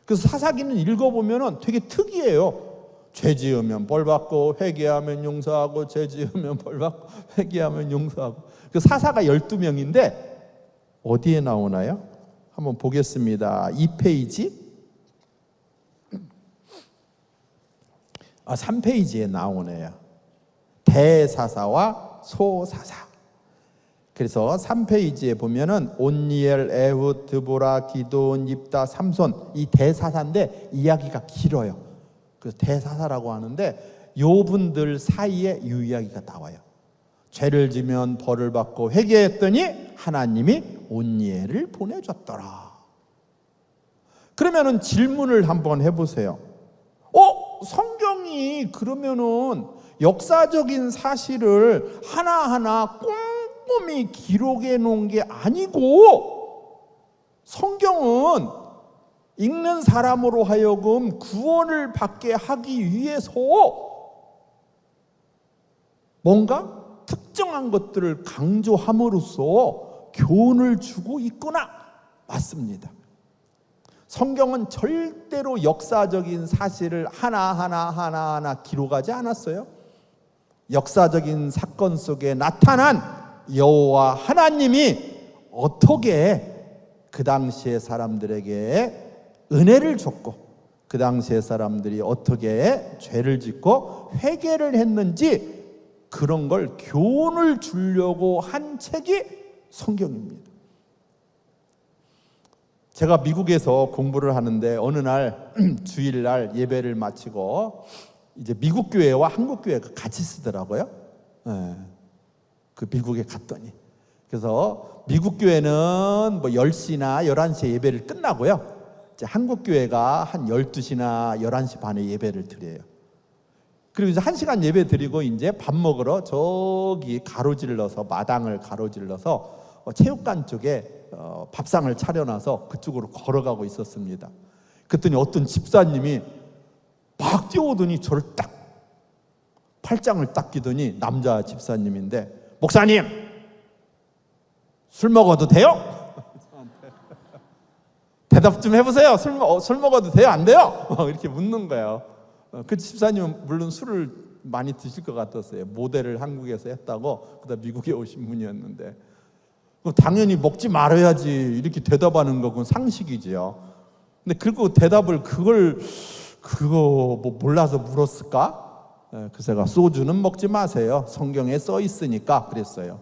A: 그래서 사사기는 읽어보면 되게 특이해요. 죄 지으면 벌 받고 회개하면 용서하고, 죄 지으면 벌 받고 회개하면 용서하고. 그 사사가 12명인데 어디에 나오나요? 한번 보겠습니다. 2페이지. 3페이지에 나오네요. 대사사와 소사사. 그래서 3페이지에 보면은 온니엘, 에훗, 드보라, 기드온, 옙다, 삼손, 이 대사사인데 이야기가 길어요. 그래서 대사사라고 하는데 요분들 사이에 이 이야기가 나와요. 죄를 지면 벌을 받고 회개했더니 하나님이 온니엘을 보내줬더라. 그러면은 질문을 한번 해보세요. 성경이 그러면은 역사적인 사실을 하나하나 꼼꼼히 기록해 놓은 게 아니고, 성경은 읽는 사람으로 하여금 구원을 받게 하기 위해서 뭔가 특정한 것들을 강조함으로써 교훈을 주고 있구나. 맞습니다. 성경은 절대로 역사적인 사실을 하나하나 기록하지 않았어요. 역사적인 사건 속에 나타난 여호와 하나님이 어떻게 그 당시의 사람들에게 은혜를 줬고 그 당시의 사람들이 어떻게 죄를 짓고 회개를 했는지 그런 걸 교훈을 주려고 한 책이 성경입니다. 제가 미국에서 공부를 하는데 어느 날 주일날 예배를 마치고 이제 미국 교회와 한국 교회가 같이 쓰더라고요. 그 미국에 갔더니 그래서 미국 교회는 뭐 10시나 11시에 예배를 끝나고요. 이제 한국 교회가 한 12시나 11시 반에 예배를 드려요. 그리고 이제 1시간 예배 드리고 이제 밥 먹으러 저기 가로질러서 마당을 가로질러서 체육관 쪽에 밥상을 차려놔서 그쪽으로 걸어가고 있었습니다. 그랬더니 어떤 집사님이 막 뛰어오더니 저를 딱 팔짱을 딱 끼더니 남자 집사님인데 목사님 술 먹어도 돼요? 대답 좀 해보세요. 술 먹어도 돼요? 안 돼요? 이렇게 묻는 거예요. 그 집사님은 물론 술을 많이 드실 것 같았어요. 모델을 한국에서 했다고 그다음 미국에 오신 분이었는데 당연히 먹지 말아야지 이렇게 대답하는 거 그건 상식이지요. 근데 그리고 대답을 그거 뭐 몰라서 물었을까? 그래서 제가 소주는 먹지 마세요. 성경에 써 있으니까 그랬어요.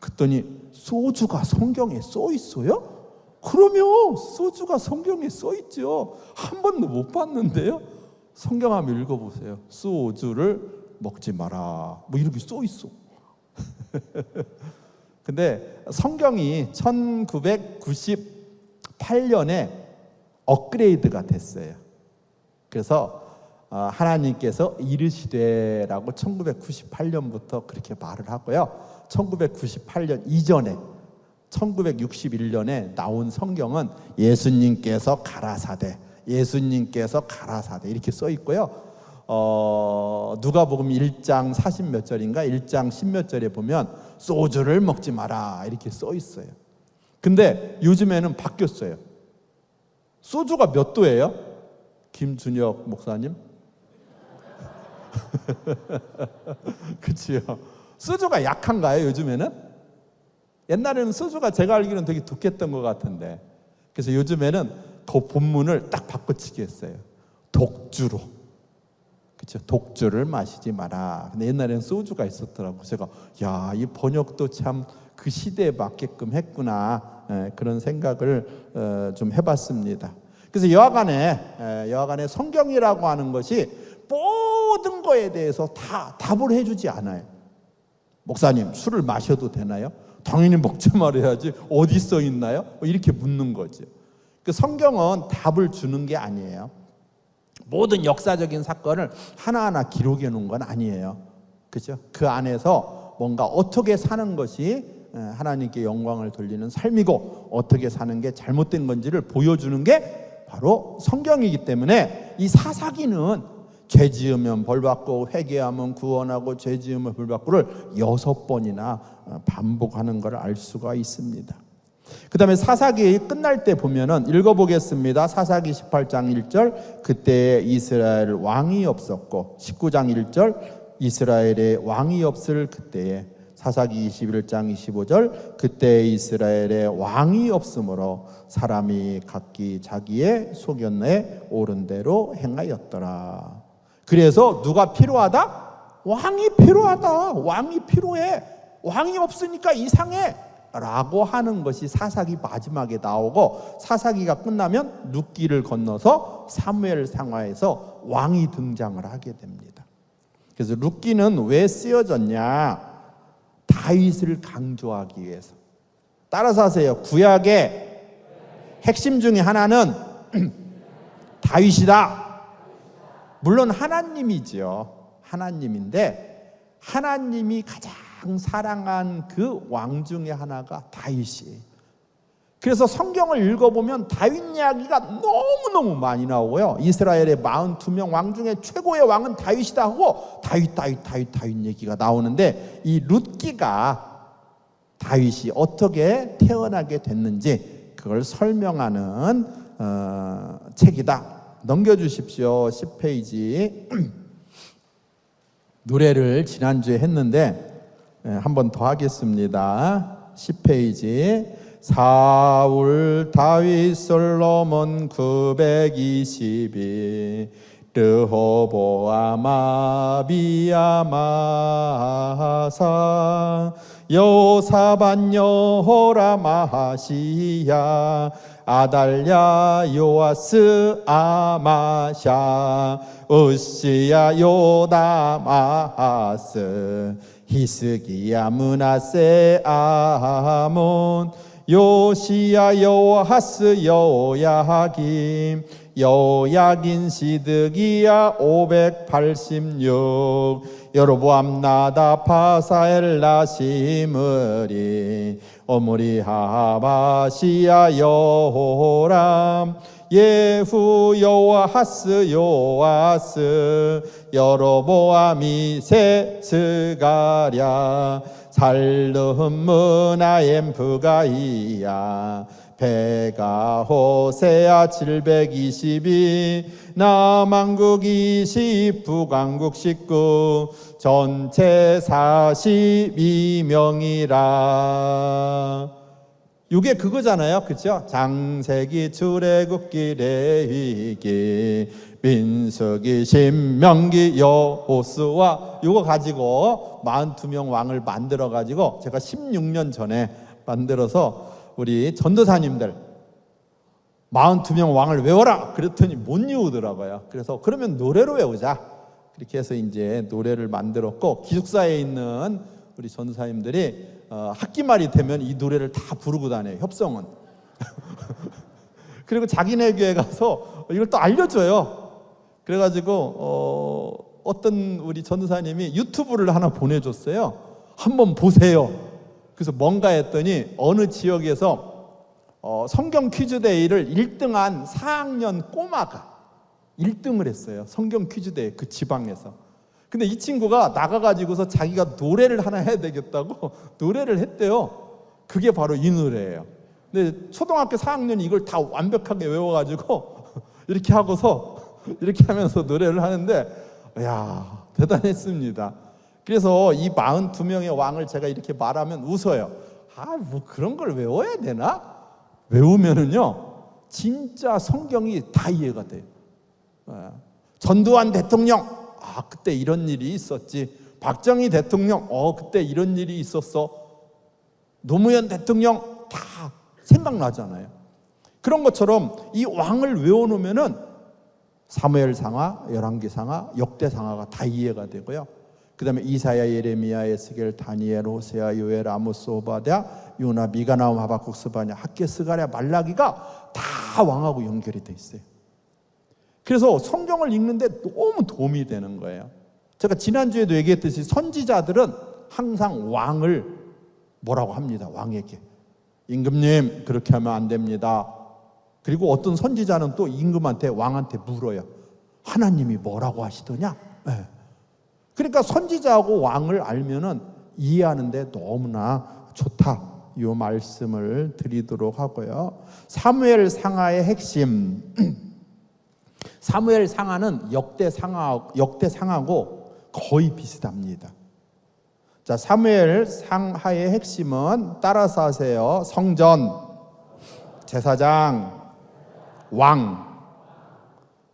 A: 그랬더니 소주가 성경에 써 있어요? 그러면 소주가 성경에 써 있죠. 한 번도 못 봤는데요. 성경 한번 읽어보세요. 소주를 먹지 마라 뭐 이렇게 써 있어. 근데 성경이 1998년에 업그레이드가 됐어요. 그래서 하나님께서 이르시되라고 1998년부터 그렇게 말을 하고요. 1998년 이전에 1961년에 나온 성경은 예수님께서 가라사대 이렇게 써 있고요. 누가복음 1장 40 몇 절인가 1장 10 몇 절에 보면 소주를 먹지 마라 이렇게 써 있어요. 근데 요즘에는 바뀌었어요. 소주가 몇 도예요? 김준혁 목사님? 그치요. 소주가 약한가요 요즘에는? 옛날에는 소주가 제가 알기로는 되게 독했던 것 같은데 그래서 요즘에는 그 본문을 딱 바꿔치기 했어요. 독주로. 그렇죠. 독주를 마시지 마라. 근데 옛날에는 소주가 있었더라고. 제가 이 번역도 참 그 시대에 맞게끔 했구나. 그런 생각을 좀 해봤습니다. 그래서 여하간에 성경이라고 하는 것이 모든 거에 대해서 다 답을 해주지 않아요. 목사님 술을 마셔도 되나요? 당연히 먹지 말아야지. 어디 써 있나요? 이렇게 묻는 거죠. 그 성경은 답을 주는 게 아니에요. 모든 역사적인 사건을 하나하나 기록해 놓은 건 아니에요. 그렇죠? 그 안에서 뭔가 어떻게 사는 것이 하나님께 영광을 돌리는 삶이고 어떻게 사는 게 잘못된 건지를 보여주는 게 바로 성경이기 때문에 이 사사기는 죄 지으면 벌 받고 회개하면 구원하고 죄 지으면 벌 받고를 6번이나 반복하는 걸 알 수가 있습니다. 그 다음에 사사기 끝날 때 보면은 읽어보겠습니다. 사사기 18장 1절 그때 이스라엘 왕이 없었고 19장 1절 이스라엘의 왕이 없을 그때에 사사기 21장 25절 그때 이스라엘의 왕이 없으므로 사람이 각기 자기의 소견에 옳은 대로 행하였더라. 그래서 누가 필요하다? 왕이 필요하다. 왕이 필요해. 왕이 없으니까 이상해 라고 하는 것이 사사기 마지막에 나오고 사사기가 끝나면 룻기를 건너서 사무엘 상하에서 왕이 등장을 하게 됩니다. 그래서 룻기는 왜 쓰여졌냐? 다윗을 강조하기 위해서. 따라서 하세요. 구약의 핵심 중에 하나는 다윗이다. 물론 하나님이죠. 하나님인데 하나님이 가장 사랑한 그 왕 중에 하나가 다윗이에요. 그래서 성경을 읽어보면 다윗 이야기가 너무너무 많이 나오고요. 이스라엘의 42명 왕 중에 최고의 왕은 다윗이다 하고 다윗 얘기가 나오는데 이 룻기가 다윗이 어떻게 태어나게 됐는지 그걸 설명하는 책이다. 넘겨주십시오. 10페이지. 노래를 지난주에 했는데 한 번 더 하겠습니다. 10페이지. 사울 다윗 솔로몬 922 르호보암 아비야 마사 여호사밧 여호람 아하시야 아달랴 요아스 아마샤 우시야 요담 아하스 히스기야 므낫세 아몬 요시야 요하스 요야김 여야긴 시드기야 586 여로보암 나답 하사엘 나시므리 오므리 하바시야 여호람 예후 요아하스 요아스 여로보암이 세스가랴 살름 문하엠 부가이야 배가 호세아 722 남한국 20 북한국 19 전체 42명이라. 이게 그거잖아요, 그렇죠? 장세기 출애굽기 레위기 민수기 신명기 여호수아 이거 가지고 42명 왕을 만들어 가지고 제가 16년 전에 만들어서 우리 전도사님들 42명 왕을 외워라 그랬더니 못 외우더라고요. 그래서 그러면 노래로 외우자 그렇게 해서 이제 노래를 만들었고, 기숙사에 있는 우리 전도사님들이 학기말이 되면 이 노래를 다 부르고 다녀요, 협성은. 그리고 자기네 교회 가서 이걸 또 알려줘요. 그래가지고 어떤 우리 전도사님이 유튜브를 하나 보내줬어요. 한번 보세요. 그래서 뭔가 했더니 어느 지역에서 성경 퀴즈데이를 1등한 4학년 꼬마가 1등을 했어요. 성경 퀴즈데이 그 지방에서. 근데 이 친구가 나가가지고서 자기가 노래를 하나 해야 되겠다고 노래를 했대요. 그게 바로 이 노래예요. 근데 초등학교 4학년이 이걸 다 완벽하게 외워가지고 이렇게 하고서 이렇게 하면서 노래를 하는데, 이야, 대단했습니다. 그래서 이 42명의 왕을 제가 이렇게 말하면 웃어요. 뭐 그런 걸 외워야 되나? 외우면은요, 진짜 성경이 다 이해가 돼요. 전두환 대통령, 그때 이런 일이 있었지. 박정희 대통령, 그때 이런 일이 있었어. 노무현 대통령 다 생각나잖아요. 그런 것처럼 이 왕을 외워놓으면은 사무엘상하, 열왕기상하, 역대상하가 다 이해가 되고요. 그 다음에 이사야, 예레미야, 에스겔, 다니엘, 호세아, 요엘, 아모스, 오바댜, 요나, 미가, 나훔, 하박국, 스바냐, 학개, 스가랴, 말라기가 다 왕하고 연결이 돼 있어요. 그래서 성경을 읽는데 너무 도움이 되는 거예요. 제가 지난주에도 얘기했듯이 선지자들은 항상 왕을 뭐라고 합니다. 왕에게 임금님 그렇게 하면 안 됩니다. 그리고 어떤 선지자는 또 임금한테, 왕한테 물어요. 하나님이 뭐라고 하시더냐? 네. 그러니까 선지자하고 왕을 알면은 이해하는데 너무나 좋다, 이 말씀을 드리도록 하고요. 사무엘 상하의 핵심. 사무엘 상하는 역대 상하고 거의 비슷합니다. 자, 사무엘 상하의 핵심은 따라서 하세요. 성전, 제사장, 왕.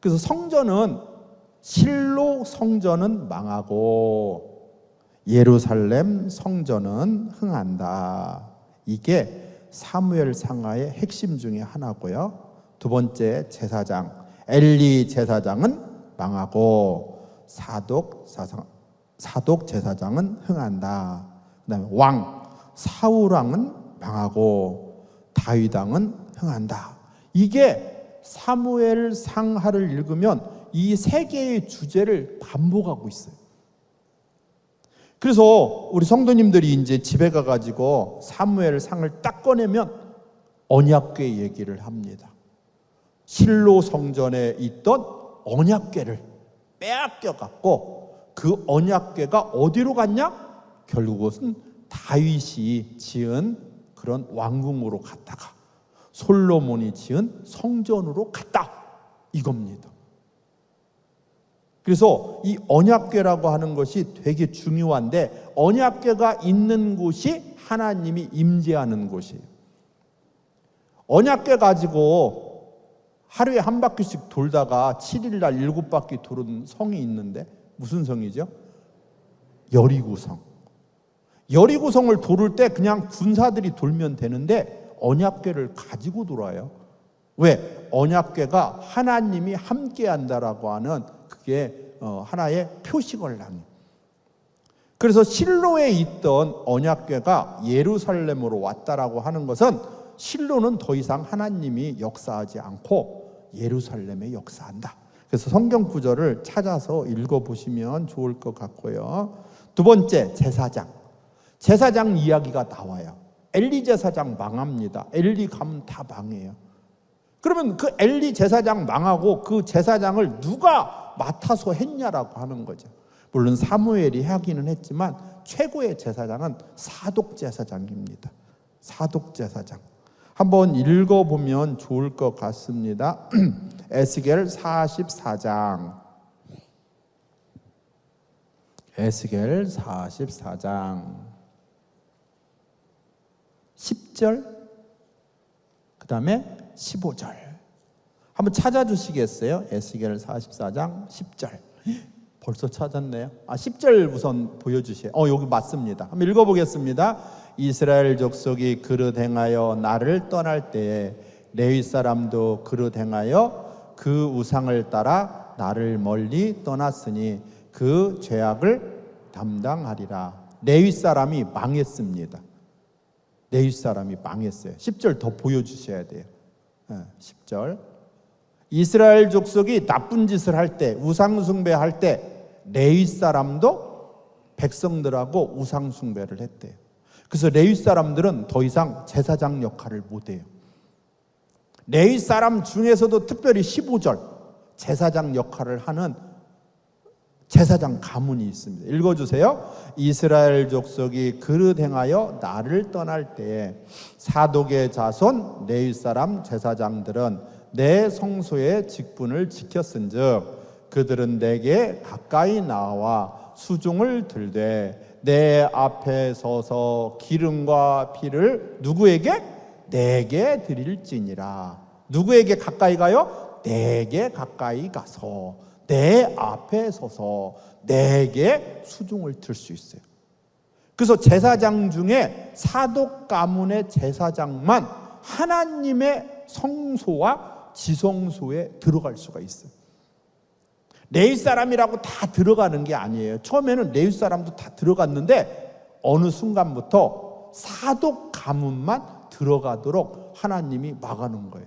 A: 그래서 성전은 실로 성전은 망하고 예루살렘 성전은 흥한다. 이게 사무엘 상하의 핵심 중에 하나고요. 두 번째, 제사장, 엘리 제사장은 망하고 사독 제사장은 흥한다. 그 다음에 왕, 사울 왕은 망하고 다윗 왕은 흥한다. 이게 사무엘 상하를 읽으면 이 세 개의 주제를 반복하고 있어요. 그래서 우리 성도님들이 이제 집에 가가지고 사무엘 상을 딱 꺼내면 언약궤 얘기를 합니다. 실로 성전에 있던 언약궤를 빼앗겨갖고 그 언약궤가 어디로 갔냐? 결국은 다윗이 지은 그런 왕궁으로 갔다가 솔로몬이 지은 성전으로 갔다, 이겁니다. 그래서 이 언약궤라고 하는 것이 되게 중요한데, 언약궤가 있는 곳이 하나님이 임재하는 곳이에요. 언약궤 가지고 하루에 한 바퀴씩 돌다가 7일날 7바퀴 도는 성이 있는데, 무슨 성이죠? 여리고성. 여리고성을 도를 때 그냥 군사들이 돌면 되는데 언약궤를 가지고 돌아요. 왜? 언약궤가 하나님이 함께한다라고 하는 그게 하나의 표시걸랑이에요. 그래서 실로에 있던 언약궤가 예루살렘으로 왔다라고 하는 것은, 실로는 더 이상 하나님이 역사하지 않고 예루살렘에 역사한다. 그래서 성경 구절을 찾아서 읽어보시면 좋을 것 같고요. 두 번째, 제사장. 제사장 이야기가 나와요. 엘리 제사장 망합니다. 엘리 가면 다 망해요. 그러면 그 엘리 제사장 망하고 그 제사장을 누가 맡아서 했냐라고 하는 거죠. 물론 사무엘이 하기는 했지만 최고의 제사장은 사독 제사장입니다. 사독 제사장. 한번 읽어보면 좋을 것 같습니다. 에스겔 44장. 에스겔 44장 10절, 그 다음에 15절. 한번 찾아주시겠어요? 에스겔 44장 10절. 벌써 찾았네요. 10절 우선 보여주세요. 여기 맞습니다. 한번 읽어보겠습니다. 이스라엘 족속이 그릇 행하여 나를 떠날 때에 레위 사람도 그릇 행하여 그 우상을 따라 나를 멀리 떠났으니 그 죄악을 담당하리라. 레위 사람이 망했습니다. 레위 사람이 망했어요. 10절 더 보여주셔야 돼요. 10절. 이스라엘 족속이 나쁜 짓을 할 때, 우상 숭배할 때 레위 사람도 백성들하고 우상 숭배를 했대요. 그래서 레위 사람들은 더 이상 제사장 역할을 못해요. 레위 사람 중에서도 특별히 15절 제사장 역할을 하는 제사장 가문이 있습니다. 읽어주세요. 이스라엘 족속이 그릇 행하여 나를 떠날 때에 사독의 자손 레위 사람 제사장들은 내 성소의 직분을 지켰은즉 그들은 내게 가까이 나와 수종을 들되 내 앞에 서서 기름과 피를 누구에게? 내게 드릴지니라. 누구에게 가까이 가요? 내게 가까이 가서 내 앞에 서서 내게 수종을 들 수 있어요. 그래서 제사장 중에 사독 가문의 제사장만 하나님의 성소와 지성소에 들어갈 수가 있어요. 레위 사람이라고 다 들어가는 게 아니에요. 처음에는 레위 사람도 다 들어갔는데 어느 순간부터 사독 가문만 들어가도록 하나님이 막아놓은 거예요.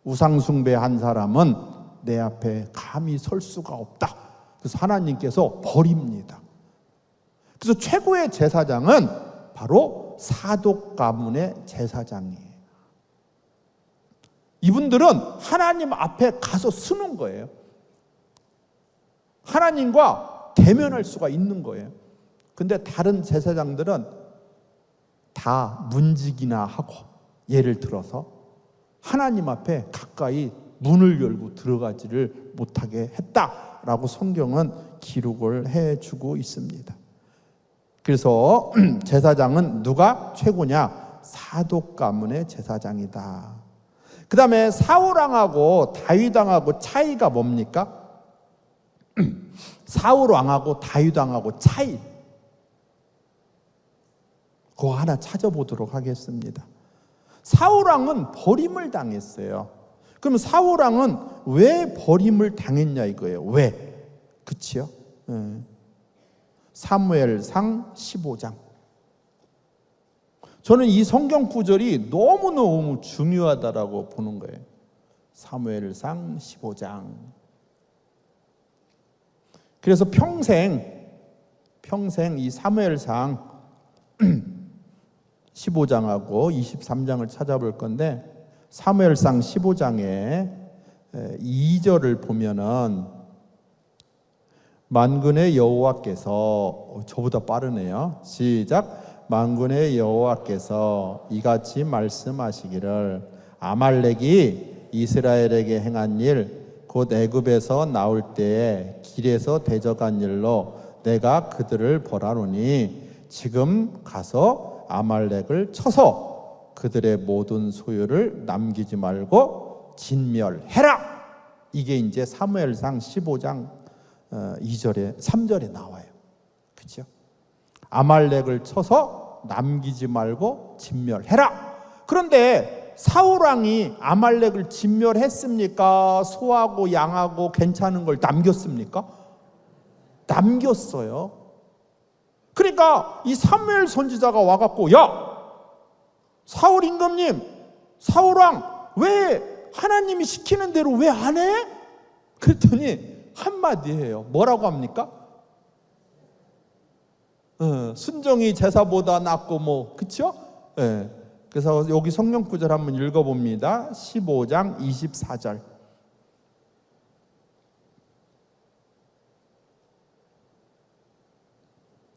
A: 우상 숭배한 사람은 내 앞에 감히 설 수가 없다. 그래서 하나님께서 버립니다. 그래서 최고의 제사장은 바로 사독 가문의 제사장이에요. 이분들은 하나님 앞에 가서 쓰는 거예요. 하나님과 대면할 수가 있는 거예요. 근데 다른 제사장들은 다 문지기나 하고, 예를 들어서 하나님 앞에 가까이 문을 열고 들어가지를 못하게 했다라고 성경은 기록을 해주고 있습니다. 그래서 제사장은 누가 최고냐? 사독 가문의 제사장이다. 그 다음에 사울왕하고 다윗왕하고 차이가 뭡니까? 사울왕하고 다윗왕하고 차이, 그거 하나 찾아보도록 하겠습니다. 사울왕은 버림을 당했어요. 그럼 사울왕은 왜 버림을 당했냐 이거예요. 왜? 그치요? 사무엘상 15장. 저는 이 성경 구절이 너무너무 중요하다라고 보는 거예요. 사무엘상 15장. 그래서 평생 이 사무엘상 15장하고 23장을 찾아볼 건데, 사무엘상 15장에 2절을 보면은 만군의 여호와께서, 저보다 빠르네요. 시작. 만군의 여호와께서 이같이 말씀하시기를 아말렉이 이스라엘에게 행한 일 곧 애굽에서 나올 때에 길에서 대적한 일로 내가 그들을 벌하노니 지금 가서 아말렉을 쳐서 그들의 모든 소유를 남기지 말고 진멸해라. 이게 이제 사무엘상 15장 2절에 3절에 나와요. 그렇죠? 아말렉을 쳐서 남기지 말고 진멸해라. 그런데 사울 왕이 아말렉을 진멸했습니까? 소하고 양하고 괜찮은 걸 남겼습니까? 남겼어요. 그러니까 이 사무엘 선지자가 와갖고, 야, 사울 임금님, 사울 왕, 왜 하나님이 시키는 대로 왜 안 해? 그랬더니 한마디 해요. 뭐라고 합니까? 순종이 제사보다 낫고 뭐, 그쵸? 예. 그래서 여기 성경 구절 한번 읽어봅니다. 15장 24절.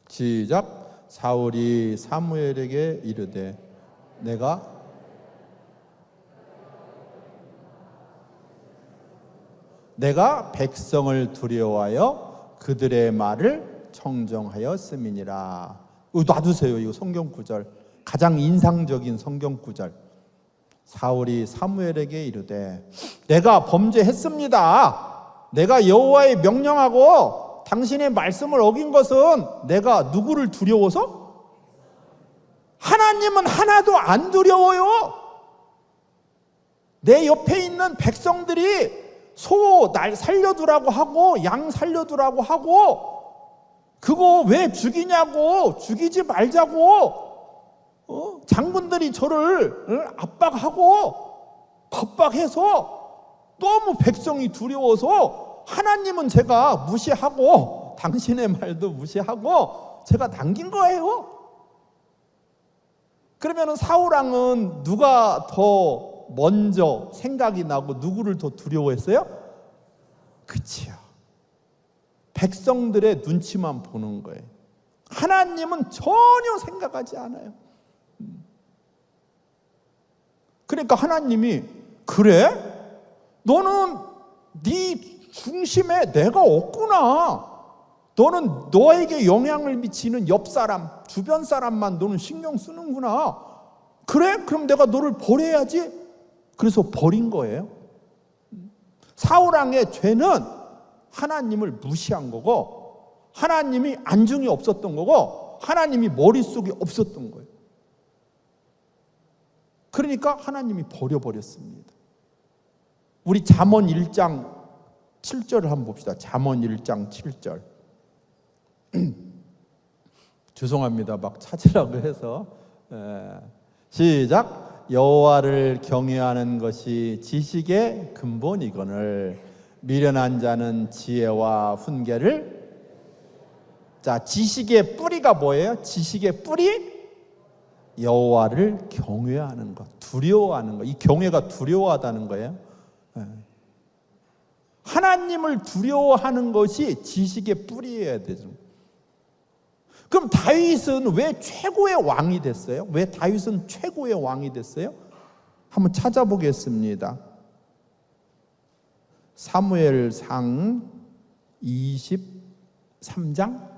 A: 시작. 사울이 사무엘에게 이르되 내가 백성을 두려워하여 그들의 말을 청정하였음이니라. 이거 놔두세요. 이거 성경 구절. 가장 인상적인 성경 구절. 사울이 사무엘에게 이르되 내가 범죄했습니다. 내가 여호와의 명령하고 당신의 말씀을 어긴 것은 내가 누구를 두려워서? 하나님은 하나도 안 두려워요. 내 옆에 있는 백성들이 소 날 살려두라고 하고 양 살려두라고 하고 그거 왜 죽이냐고, 죽이지 말자고 장군들이 저를 압박하고 겁박해서 너무 백성이 두려워서 하나님은 제가 무시하고 당신의 말도 무시하고 제가 남긴 거예요. 그러면 사울왕은 누가 더 먼저 생각이 나고 누구를 더 두려워했어요? 그치요. 백성들의 눈치만 보는 거예요. 하나님은 전혀 생각하지 않아요. 그러니까 하나님이 그래? 너는 네 중심에 내가 없구나. 너는 너에게 영향을 미치는 옆 사람, 주변 사람만 너는 신경 쓰는구나. 그래? 그럼 내가 너를 버려야지. 그래서 버린 거예요. 사울왕의 죄는 하나님을 무시한 거고 하나님이 안중이 없었던 거고 하나님이 머릿속에 없었던 거예요. 그러니까 하나님이 버려버렸습니다. 우리 잠언 1장 7절을 한번 봅시다. 잠언 1장 7절. 죄송합니다. 막 찾으라고 해서. 시작. 여호와를 경외하는 것이 지식의 근본이거늘 미련한 자는 지혜와 훈계를. 자, 지식의 뿌리가 뭐예요? 지식의 뿌리? 여호와를 경외하는 것, 두려워하는 것. 이 경외가 두려워하다는 거예요. 하나님을 두려워하는 것이 지식의 뿌리여야 되죠. 그럼 다윗은 왜 최고의 왕이 됐어요? 왜 다윗은 최고의 왕이 됐어요? 한번 찾아보겠습니다. 사무엘상 23장.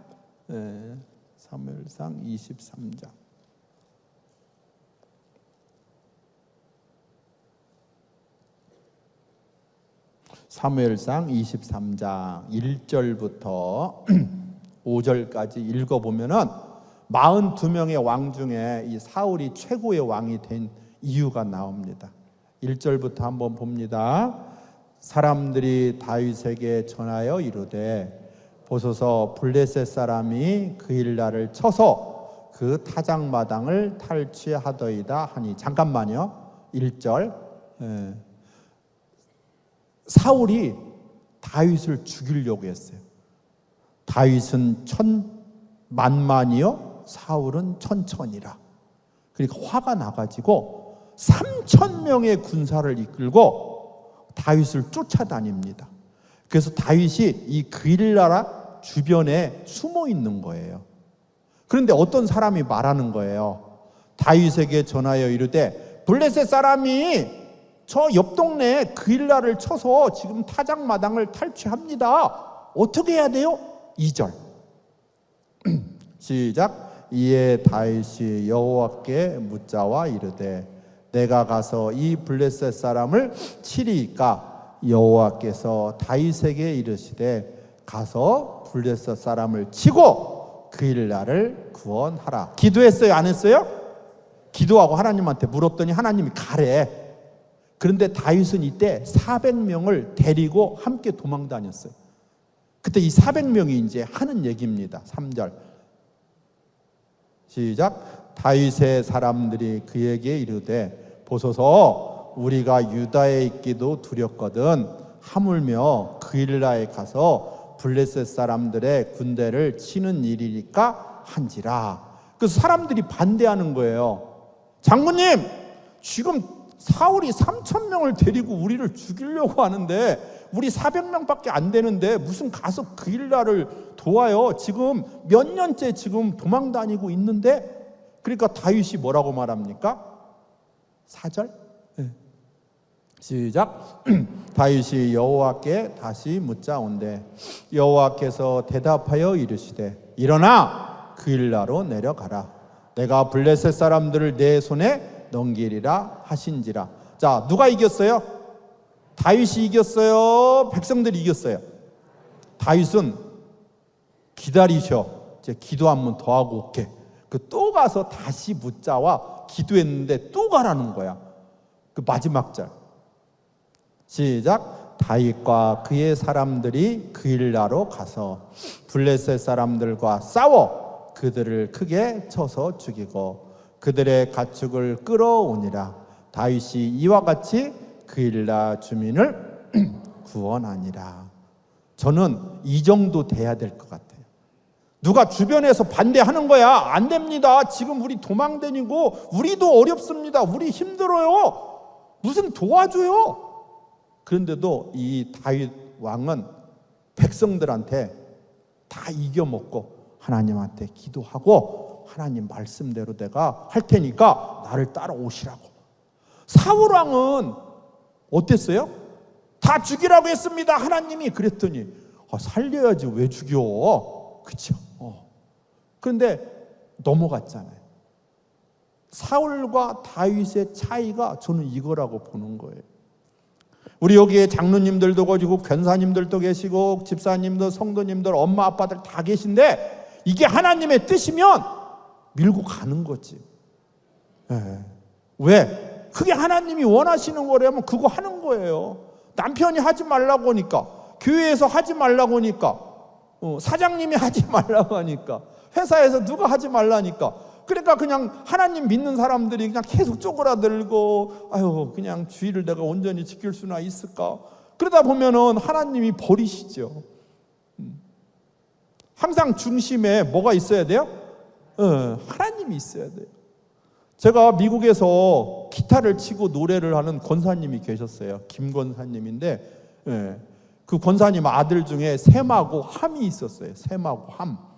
A: 사무엘상 23장. 사무엘상 23장 1절부터 5절까지 읽어보면은 42명의 왕 중에 이 사울이 최고의 왕이 된 이유가 나옵니다. 1절부터 한번 봅니다. 사람들이 다윗에게 전하여 이르되 보소서 블레셋 사람이 그일라를 쳐서 그 타작마당을 탈취하더이다 하니. 잠깐만요. 1절. 사울이 다윗을 죽이려고 했어요. 다윗은 만만이요 사울은 천천이라. 그러니까 화가 나가지고 3,000명의 군사를 이끌고 다윗을 쫓아다닙니다. 그래서 다윗이 이 그일라 주변에 숨어 있는 거예요. 그런데 어떤 사람이 말하는 거예요. 다윗에게 전하여 이르되 블레셋 사람이 저 옆 동네에 그일라를 쳐서 지금 타작마당을 탈취합니다. 어떻게 해야 돼요? 2절 시작. 이에 다윗이 여호와께 묻자와 이르되 내가 가서 이 블레셋 사람을 치리이까? 여호와께서 다윗에게 이르시되 가서 블레셋 사람을 치고 그일라를 구원하라. 기도했어요? 안 했어요? 기도하고 하나님한테 물었더니 하나님이 가래. 그런데 다윗은 이때 400명을 데리고 함께 도망 다녔어요. 그때 이 400명이 이제 하는 얘기입니다. 3절 시작. 다윗의 사람들이 그에게 이르되 보소서 우리가 유다에 있기도 두렵거든 하물며 그일라에 가서 블레셋 사람들의 군대를 치는 일이니까 한지라. 그래서 사람들이 반대하는 거예요. 장군님, 지금 사울이 3,000명을 데리고 우리를 죽이려고 하는데 우리 400명밖에 안 되는데 무슨 가서 그일라를 도와요. 지금 몇 년째 지금 도망 다니고 있는데. 그러니까 다윗이 뭐라고 말합니까? 4절 시작. 다윗이 여호와께 다시 묻자온대 여호와께서 대답하여 이르시되 일어나 그일라로 내려가라. 내가 블레셋 사람들을 내 손에 넘기리라 하신지라. 자, 누가 이겼어요? 다윗이 이겼어요? 백성들이 이겼어요? 다윗은 기다리셔. 이제 기도 한 번 더 하고 올게. 또 가서 다시 묻자와 기도했는데 또 가라는 거야. 그 마지막 절 시작. 다윗과 그의 사람들이 그일라로 가서 블레셋 사람들과 싸워 그들을 크게 쳐서 죽이고 그들의 가축을 끌어오니라. 다윗이 이와 같이 그일라 주민을 구원하니라. 저는 이 정도 돼야 될 것 같아요. 누가 주변에서 반대하는 거야. 안 됩니다. 지금 우리 도망 다니고 우리도 어렵습니다. 우리 힘들어요. 무슨 도와줘요. 그런데도 이 다윗 왕은 백성들한테 다 이겨먹고 하나님한테 기도하고 하나님 말씀대로 내가 할 테니까 나를 따라오시라고. 사울 왕은 어땠어요? 다 죽이라고 했습니다. 하나님이 그랬더니 살려야지 왜 죽여? 그렇죠? 그런데 넘어갔잖아요. 사울과 다윗의 차이가 저는 이거라고 보는 거예요. 우리 여기에 장로님들도 계시고 권사님들도 계시고 집사님들, 성도님들, 엄마 아빠들 다 계신데 이게 하나님의 뜻이면 밀고 가는 거지. 왜? 그게 하나님이 원하시는 거라면 그거 하는 거예요. 남편이 하지 말라고 하니까, 교회에서 하지 말라고 하니까, 사장님이 하지 말라고 하니까, 회사에서 누가 하지 말라니까. 그러니까 그냥 하나님 믿는 사람들이 그냥 계속 쪼그라들고 아유 그냥 주의를 내가 온전히 지킬 수나 있을까. 그러다 보면은 하나님이 버리시죠. 항상 중심에 뭐가 있어야 돼요? 하나님이 있어야 돼요. 제가 미국에서 기타를 치고 노래를 하는 권사님이 계셨어요. 김 권사님인데 그 권사님 아들 중에 샘하고 함이 있었어요. 샘하고 함.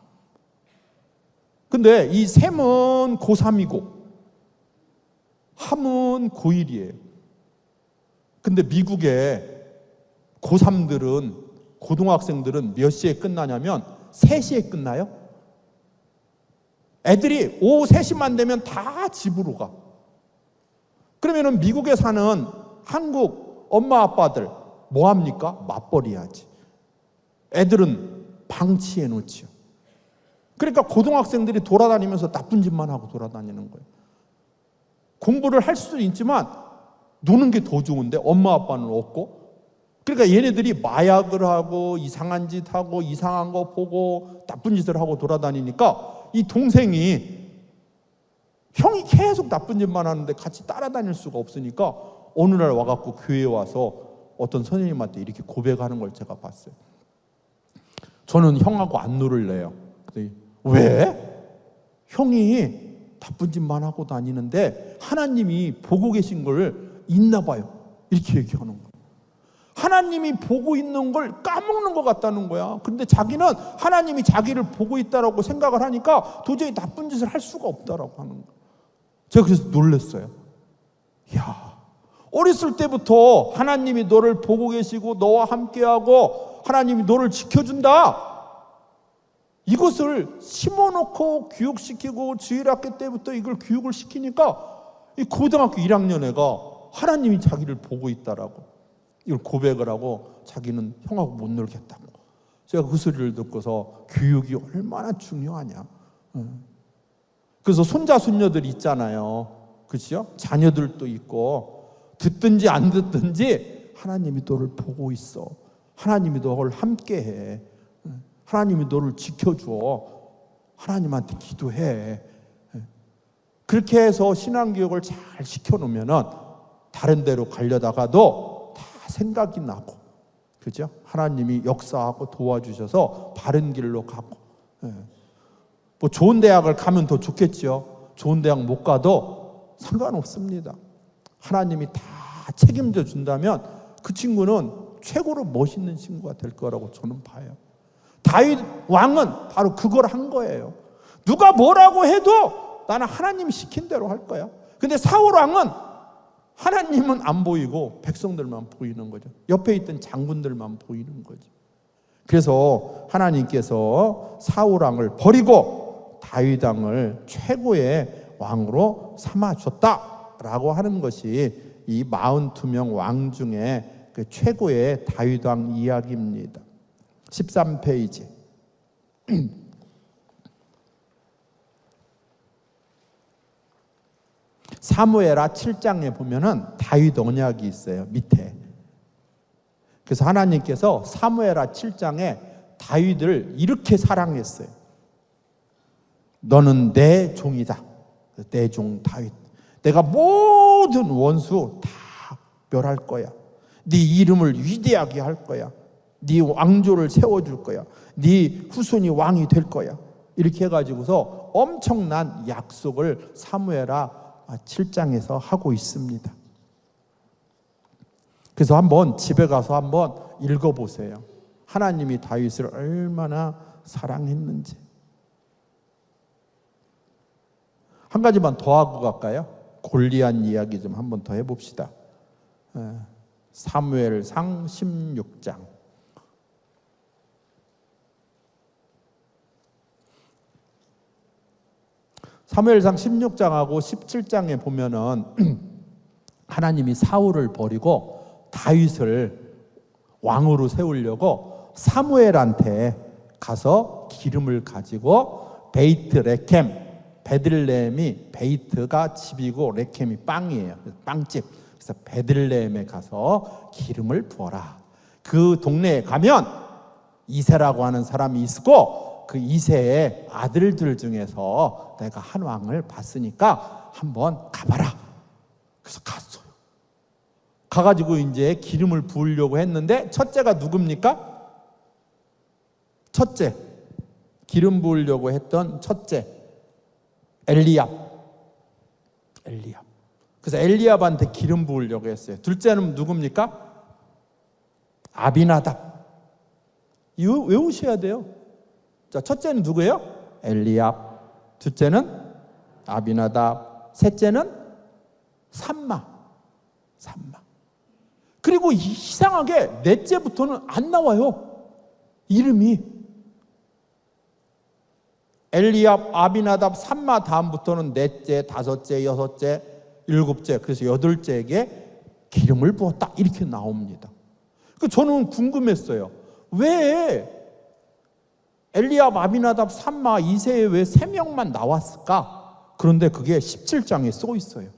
A: 근데 이 샘은 고3이고 함은 고1이에요. 근데 미국의 고3들은, 고등학생들은 몇 시에 끝나냐면 3시에 끝나요. 애들이 오후 3시만 되면 다 집으로 가. 그러면은 미국에 사는 한국 엄마 아빠들 뭐 합니까? 맞벌이 하지. 애들은 방치해 놓지요. 그러니까 고등학생들이 돌아다니면서 나쁜 짓만 하고 돌아다니는 거예요. 공부를 할 수도 있지만 노는 게 더 좋은데 엄마 아빠는 없고. 그러니까 얘네들이 마약을 하고 이상한 짓 하고 이상한 거 보고 나쁜 짓을 하고 돌아다니니까 이 동생이 형이 계속 나쁜 짓만 하는데 같이 따라다닐 수가 없으니까 어느 날 와갖고 교회에 와서 어떤 선생님한테 이렇게 고백하는 걸 제가 봤어요. 저는 형하고 안 놀을래요. 왜? 형이 나쁜 짓만 하고 다니는데 하나님이 보고 계신 걸 있나 봐요. 이렇게 얘기하는 거예요. 하나님이 보고 있는 걸 까먹는 것 같다는 거야. 근데 자기는 하나님이 자기를 보고 있다라고 생각을 하니까 도저히 나쁜 짓을 할 수가 없다라고 하는 거예요. 제가 그래서 놀랐어요. 이야, 어렸을 때부터 하나님이 너를 보고 계시고 너와 함께하고 하나님이 너를 지켜준다. 이것을 심어놓고 교육시키고 주일학교 때부터 이걸 교육을 시키니까 이 고등학교 1학년 애가 하나님이 자기를 보고 있다라고 이걸 고백을 하고 자기는 형하고 못 놀겠다고. 제가 그 소리를 듣고서 교육이 얼마나 중요하냐. 그래서 손자 손녀들 있잖아요. 그렇죠? 자녀들도 있고 듣든지 안 듣든지 하나님이 너를 보고 있어. 하나님이 너를 함께해. 하나님이 너를 지켜줘. 하나님한테 기도해. 그렇게 해서 신앙교육을 잘 시켜놓으면 다른 데로 가려다가도 다 생각이 나고, 그죠? 하나님이 역사하고 도와주셔서 바른 길로 가고. 뭐 좋은 대학을 가면 더 좋겠죠. 좋은 대학 못 가도 상관없습니다. 하나님이 다 책임져 준다면 그 친구는 최고로 멋있는 친구가 될 거라고 저는 봐요. 다윗 왕은 바로 그걸 한 거예요. 누가 뭐라고 해도 나는 하나님이 시킨 대로 할 거야. 근데 사울 왕은 하나님은 안 보이고 백성들만 보이는 거죠. 옆에 있던 장군들만 보이는 거죠. 그래서 하나님께서 사울 왕을 버리고 다윗 왕을 최고의 왕으로 삼아줬다라고 하는 것이 이 42명 왕 중에 그 최고의 다윗 왕 이야기입니다. 13페이지. 사무엘하 7장에 보면은 다윗 언약이 있어요. 밑에. 그래서 하나님께서 사무엘하 7장에 다윗을 이렇게 사랑했어요. 너는 내 종이다. 내 종 다윗. 내가 모든 원수 다 멸할 거야. 네 이름을 위대하게 할 거야. 네 왕조를 세워줄 거야. 네 후손이 왕이 될 거야. 이렇게 해가지고서 엄청난 약속을 사무엘하 7장에서 하고 있습니다. 그래서 한번 집에 가서 한번 읽어보세요. 하나님이 다윗을 얼마나 사랑했는지. 한 가지만 더 하고 갈까요? 골리앗 이야기 좀 한번 더 해봅시다. 사무엘상 16장. 사무엘상 16장하고 17장에 보면은 하나님이 사울을 버리고 다윗을 왕으로 세우려고 사무엘한테 가서 기름을 가지고 베이트 레켐, 베들레헴이 베이트가 집이고 레켐이 빵이에요. 빵집. 그래서 베들레헴에 가서 기름을 부어라. 그 동네에 가면 이새라고 하는 사람이 있고 그 이새의 아들들 중에서 내가 한 왕을 봤으니까 한번 가봐라. 그래서 갔어요. 가가지고 이제 기름을 부으려고 했는데 첫째가 누굽니까? 첫째. 기름 부으려고 했던 첫째. 엘리압. 그래서 엘리압한테 기름 부으려고 했어요. 둘째는 누굽니까? 아비나답. 이거 외우셔야 돼요. 자, 첫째는 누구예요? 엘리압. 둘째는 아비나답. 셋째는 삼마. 그리고 이상하게 넷째부터는 안 나와요. 이름이. 엘리압, 아비나답, 삼마 다음부터는 넷째, 다섯째, 여섯째, 일곱째, 그래서 여덟째에게 기름을 부었다. 이렇게 나옵니다. 저는 궁금했어요. 왜 엘리압, 아비나답, 삼마, 이새에 왜 3명만 나왔을까? 그런데 그게 17장에 써 있어요.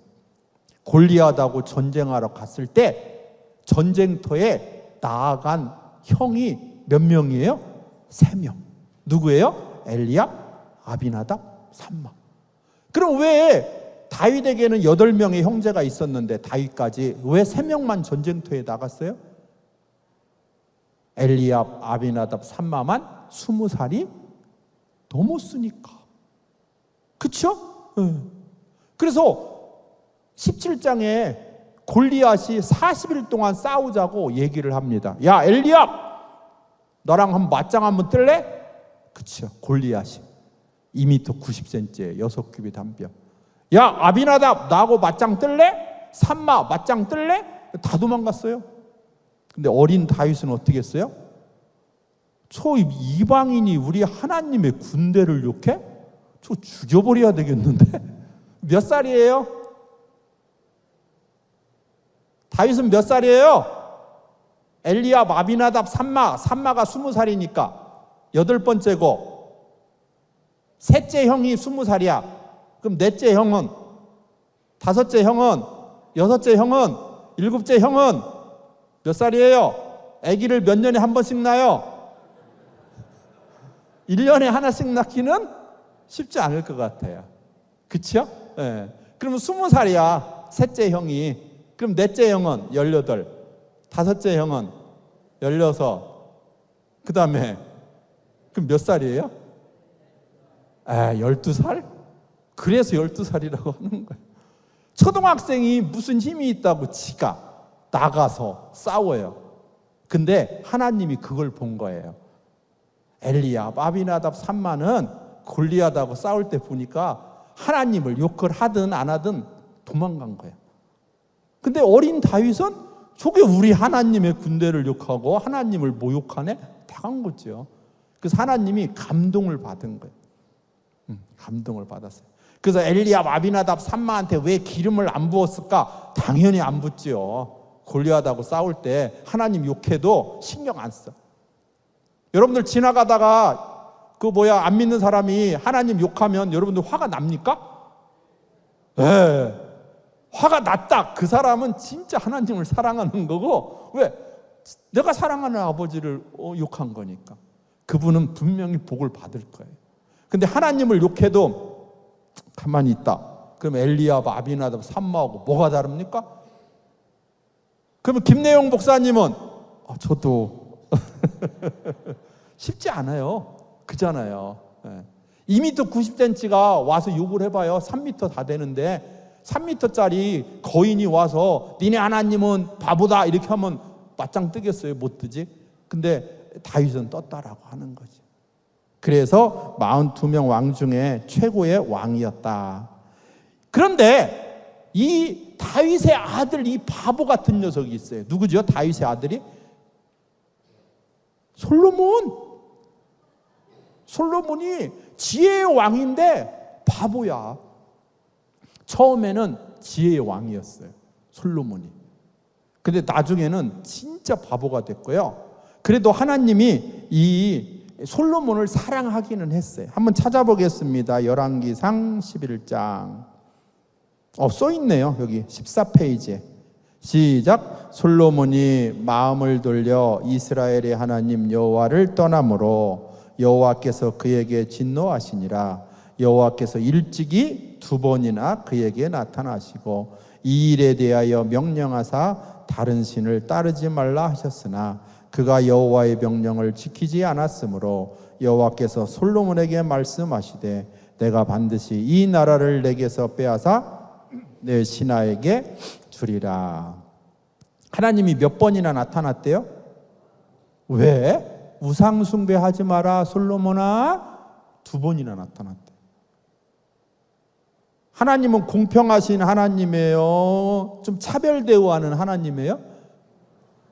A: 골리앗하고 전쟁하러 갔을 때 전쟁터에 나아간 형이 몇 명이에요? 3명. 누구예요? 엘리압, 아비나답, 삼마. 그럼 왜 다윗에게는 8명의 형제가 있었는데 다윗까지 왜 3명만 전쟁터에 나갔어요? 엘리압, 아비나답, 삼마만 20살이 넘었으니까. 그렇죠? 그래서 17장에 골리앗이 40일 동안 싸우자고 얘기를 합니다. 야, 엘리압, 너랑 한번 맞짱 한번 뜰래? 그렇죠. 골리앗이 2m 90cm 6큐빗 한 뼘. 야, 아비나답, 나하고 맞짱 뜰래? 삼마 맞짱 뜰래? 다 도망갔어요. 근데 어린 다윗은 어떻게 했어요? 이방인이 우리 하나님의 군대를 욕해? 저 죽여버려야 되겠는데? 몇 살이에요? 다윗은 몇 살이에요? 엘리압, 아비나답, 삼마가 20살이니까 8번째고, 셋째 형이 20살이야. 그럼 넷째 형은, 다섯째 형은, 여섯째 형은, 일곱째 형은 몇 살이에요? 아기를 몇 년에 한 번씩 낳아요? 1년에 하나씩 낳기는 쉽지 않을 것 같아요. 그쵸? 예. 그러면 20살이야, 셋째 형이. 그럼 넷째 형은 18, 다섯째 형은 16, 그 다음에 그럼 몇 살이에요? 12살? 그래서 12살이라고 하는 거예요. 초등학생이 무슨 힘이 있다고 지가 나가서 싸워요. 근데 하나님이 그걸 본 거예요. 엘리압, 아비나답, 삼마는 골리앗하고 싸울 때 보니까 하나님을 욕을 하든 안 하든 도망간 거예요. 근데 어린 다윗은 저게 우리 하나님의 군대를 욕하고 하나님을 모욕하네? 당한 거죠. 그래서 하나님이 감동을 받은 거예요. 감동을 받았어요. 그래서 엘리압, 아비나답, 삼마한테 왜 기름을 안 부었을까? 당연히 안 붓지요. 골리앗하고 싸울 때 하나님 욕해도 신경 안 써. 여러분들 지나가다가 안 믿는 사람이 하나님 욕하면 여러분들 화가 납니까? 네. 화가 났다. 그 사람은 진짜 하나님을 사랑하는 거고, 왜? 내가 사랑하는 아버지를 욕한 거니까. 그분은 분명히 복을 받을 거예요. 근데 하나님을 욕해도 가만히 있다. 그럼 엘리압, 아비나답, 삼마하고 뭐가 다릅니까? 그러면 김내용 목사님은 저도 쉽지 않아요. 그잖아요. 2m 90cm가 와서 욕을 해봐요. 3m 다 되는데 3m짜리 거인이 와서 니네 하나님은 바보다 이렇게 하면 맞짱 뜨겠어요? 못 뜨지? 근데 다윗은 떴다라고 하는 거지. 그래서 42명 왕 중에 최고의 왕이었다. 그런데 이 다윗의 아들, 이 바보 같은 녀석이 있어요. 누구죠? 다윗의 아들이? 솔로몬이 지혜의 왕인데 바보야. 처음에는 지혜의 왕이었어요, 솔로몬이. 근데 나중에는 진짜 바보가 됐고요. 그래도 하나님이 이 솔로몬을 사랑하기는 했어요. 한번 찾아보겠습니다. 열왕기상 11장. 써있네요. 여기 14페이지에. 시작. 솔로몬이 마음을 돌려 이스라엘의 하나님 여호와를 떠나므로 여호와께서 그에게 진노하시니라. 여호와께서 일찍이 2번이나 그에게 나타나시고 이 일에 대하여 명령하사 다른 신을 따르지 말라 하셨으나 그가 여호와의 명령을 지키지 않았으므로 여호와께서 솔로몬에게 말씀하시되 내가 반드시 이 나라를 내게서 빼앗아 내 신하에게 주리라. 하나님이 몇 번이나 나타났대요? 왜? 우상 숭배하지 마라 솔로몬아. 2번이나 나타났대. 하나님은 공평하신 하나님이에요? 좀 차별 대우하는 하나님이에요?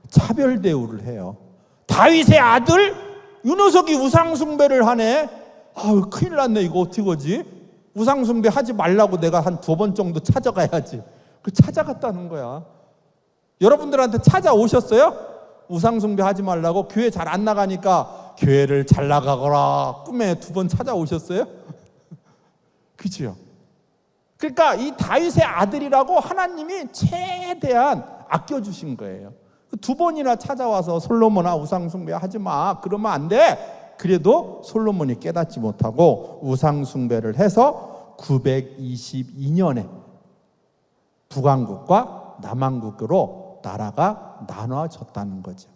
A: 차별 대우를 해요. 다윗의 아들? 이 녀석이 우상 숭배를 하네. 큰일 났네. 이거 어떻게 하지? 우상 숭배 하지 말라고 내가 한 2번 정도 찾아가야지. 찾아갔다는 거야. 여러분들한테 찾아오셨어요? 우상 숭배 하지 말라고. 교회 잘 안 나가니까 교회를 잘 나가거라 꿈에 2번 찾아오셨어요? 그죠? 그러니까 이 다윗의 아들이라고 하나님이 최대한 아껴주신 거예요. 2번이나 찾아와서 솔로몬아 우상 숭배 하지 마. 그러면 안 돼. 그래도 솔로몬이 깨닫지 못하고 우상 숭배를 해서 922년에 북왕국과 남왕국으로 나라가 나눠졌다는 거죠.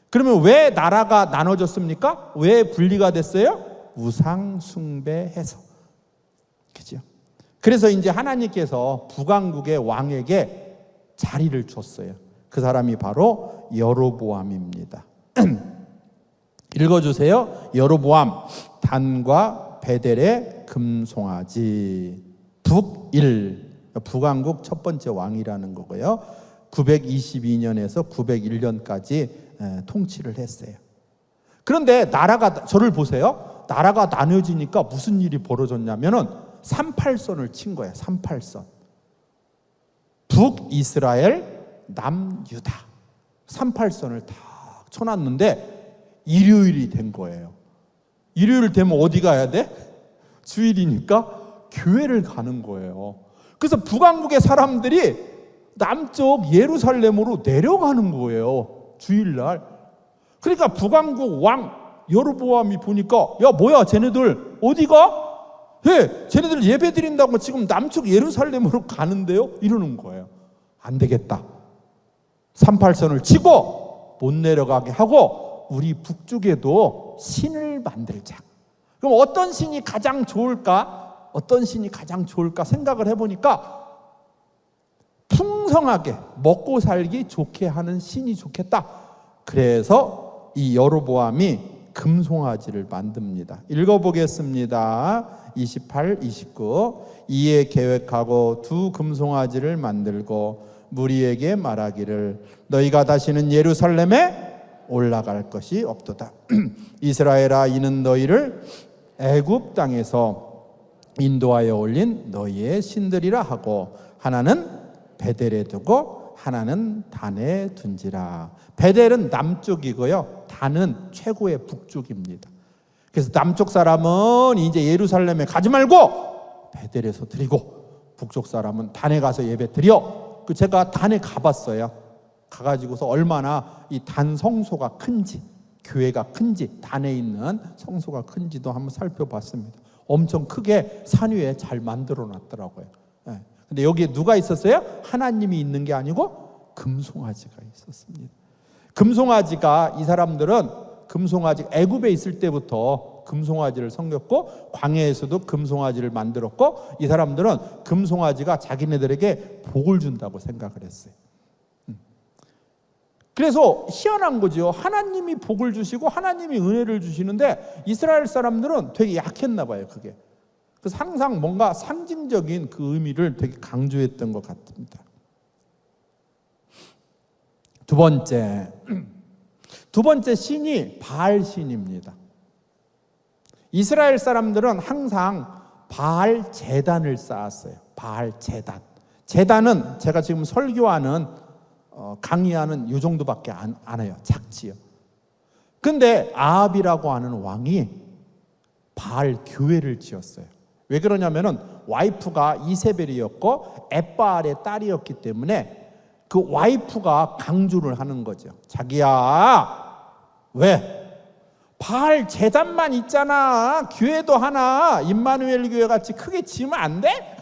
A: 그러면 왜 나라가 나눠졌습니까? 왜 분리가 됐어요? 우상 숭배해서. 그죠? 그래서 이제 하나님께서 북왕국의 왕에게 자리를 줬어요. 그 사람이 바로 여로보암입니다. 읽어주세요. 여로보암. 단과 베델의 금송아지. 북일. 북왕국 첫 번째 왕이라는 거고요. 922년에서 901년까지 통치를 했어요. 그런데 나라가, 저를 보세요. 나라가 나눠지니까 무슨 일이 벌어졌냐면은 38선을 친 거예요. 38선. 북이스라엘, 남유다. 38선을 다 쳐놨는데 일요일이 된 거예요. 일요일 되면 어디 가야 돼? 주일이니까 교회를 가는 거예요. 그래서 북왕국의 사람들이 남쪽 예루살렘으로 내려가는 거예요. 주일날. 그러니까 북왕국 왕 여로보암이 보니까, 야 뭐야 쟤네들 어디가? 쟤네들 예배 드린다고 지금 남쪽 예루살렘으로 가는데요? 이러는 거예요. 안 되겠다. 38선을 치고 못 내려가게 하고 우리 북쪽에도 신을 만들자. 그럼 어떤 신이 가장 좋을까? 어떤 신이 가장 좋을까 생각을 해보니까 풍성하게 먹고 살기 좋게 하는 신이 좋겠다. 그래서 이 여로보암이 금송아지를 만듭니다. 읽어보겠습니다. 28, 29. 이에 계획하고 두 금송아지를 만들고 무리에게 말하기를 너희가 다시는 예루살렘에 올라갈 것이 없도다. 이스라엘아, 이는 너희를 애굽 땅에서 인도하여 올린 너희의 신들이라 하고 하나는 베델에 두고 하나는 단에 둔지라. 베델은 남쪽이고요, 단은 최고의 북쪽입니다. 그래서 남쪽 사람은 이제 예루살렘에 가지 말고 베델에서 드리고, 북쪽 사람은 단에 가서 예배 드려. 제가 단에 가봤어요. 가가지고서 얼마나 이 단 성소가 큰지, 교회가 큰지, 단에 있는 성소가 큰지도 한번 살펴봤습니다. 엄청 크게 산 위에 잘 만들어 놨더라고요. 근데 여기에 누가 있었어요? 하나님이 있는 게 아니고 금송아지가 있었습니다. 금송아지가, 이 사람들은 금송아지, 애굽에 있을 때부터 금송아지를 섬겼고 광야에서도 금송아지를 만들었고, 이 사람들은 금송아지가 자기네들에게 복을 준다고 생각을 했어요. 그래서 희한한 거죠. 하나님이 복을 주시고 하나님이 은혜를 주시는데 이스라엘 사람들은 되게 약했나 봐요, 그게. 그래서 항상 뭔가 상징적인 그 의미를 되게 강조했던 것 같습니다. 두 번째 신이 바알 신입니다. 이스라엘 사람들은 항상 바알 제단을 쌓았어요. 바알 제단. 제단은 제가 지금 설교하는, 강의하는 이 정도밖에 안 해요. 작지요. 근데 아합이라고 하는 왕이 바알 교회를 지었어요. 왜 그러냐면은 와이프가 이세벨이었고 엣바알의 딸이었기 때문에 그 와이프가 강조를 하는 거죠. 자기야, 왜? 바알 제단만 있잖아. 교회도 하나 임마누엘 교회 같이 크게 지으면 안 돼?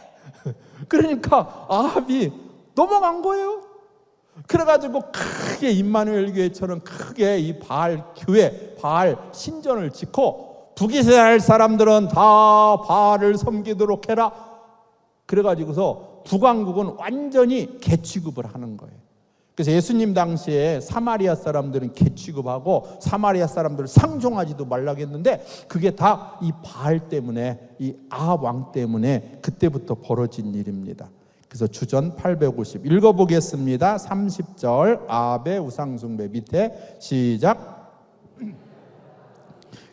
A: 그러니까 아합이 넘어간 거예요. 그래가지고 크게 임마누엘 교회처럼 크게 이 바알 교회, 바알 신전을 짓고 북이스라엘 사람들은 다 바알을 섬기도록 해라. 그래가지고서 북왕국은 완전히 개취급을 하는 거예요. 그래서 예수님 당시에 사마리아 사람들은 개취급하고 사마리아 사람들을 상종하지도 말라고 했는데 그게 다 이 바알 때문에, 이 아합 왕 때문에 그때부터 벌어진 일입니다. 그래서 주전 850 읽어보겠습니다. 30절 아합의 우상숭배 밑에 시작.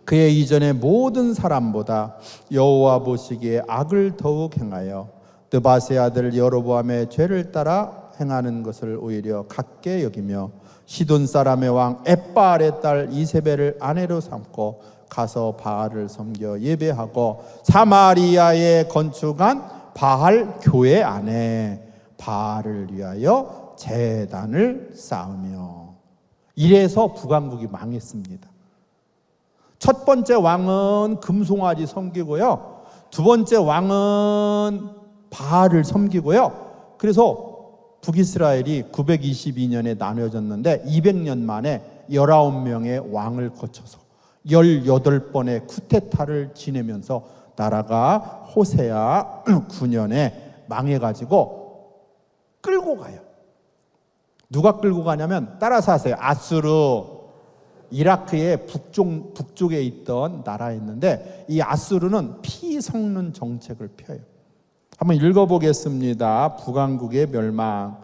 A: 그의 이전의 모든 사람보다 여호와 보시기에 악을 더욱 행하여 느바세 아들 여로보암의 죄를 따라 행하는 것을 오히려 갖게 여기며 시돈 사람의 왕 엣바알의 딸 이세벨을 아내로 삼고 가서 바알을 섬겨 예배하고 사마리아에 건축한 바알 교회 안에 바알을 위하여 제단을 쌓으며. 이래서 북왕국이 망했습니다. 첫 번째 왕은 금송아지 섬기고요, 두 번째 왕은 바알을 섬기고요. 그래서 북이스라엘이 922년에 나뉘어졌는데 200년 만에 19명의 왕을 거쳐서 18번의 쿠데타를 지내면서 나라가 호세아 9년에 망해가지고 끌고 가요. 누가 끌고 가냐면 따라서 하세요. 아수르. 이라크의 북쪽에 있던 나라였는데 이 아수르는 피 섞는 정책을 펴요. 한번 읽어보겠습니다. 북왕국의 멸망.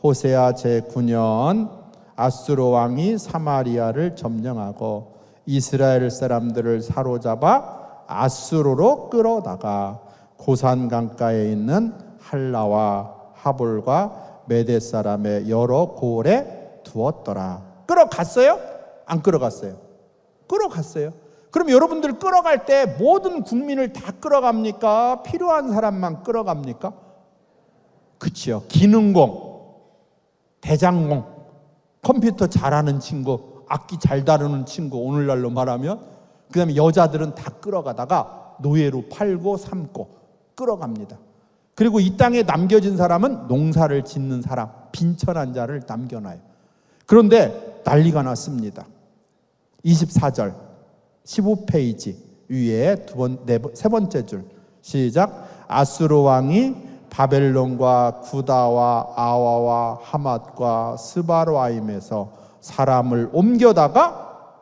A: 호세아 제9년 아수르 왕이 사마리아를 점령하고 이스라엘 사람들을 사로잡아 아수르로 끌어다가 고산 강가에 있는 할라와 하볼과 메대 사람의 여러 고을에 두었더라. 끌어갔어요? 안 끌어갔어요? 끌어갔어요. 그럼 여러분들 끌어갈 때 모든 국민을 다 끌어갑니까? 필요한 사람만 끌어갑니까? 그치요. 기능공, 대장공, 컴퓨터 잘하는 친구, 악기 잘 다루는 친구, 오늘날로 말하면, 그 다음에 여자들은 다 끌어가다가 노예로 팔고 삼고 끌어갑니다. 그리고 이 땅에 남겨진 사람은 농사를 짓는 사람, 빈천한 자를 남겨놔요. 그런데 난리가 났습니다. 24절 15페이지 위에 세 번째 줄 시작. 아수르 왕이 바벨론과 구다와 아와와 하맛과 스바르와임에서 사람을 옮겨다가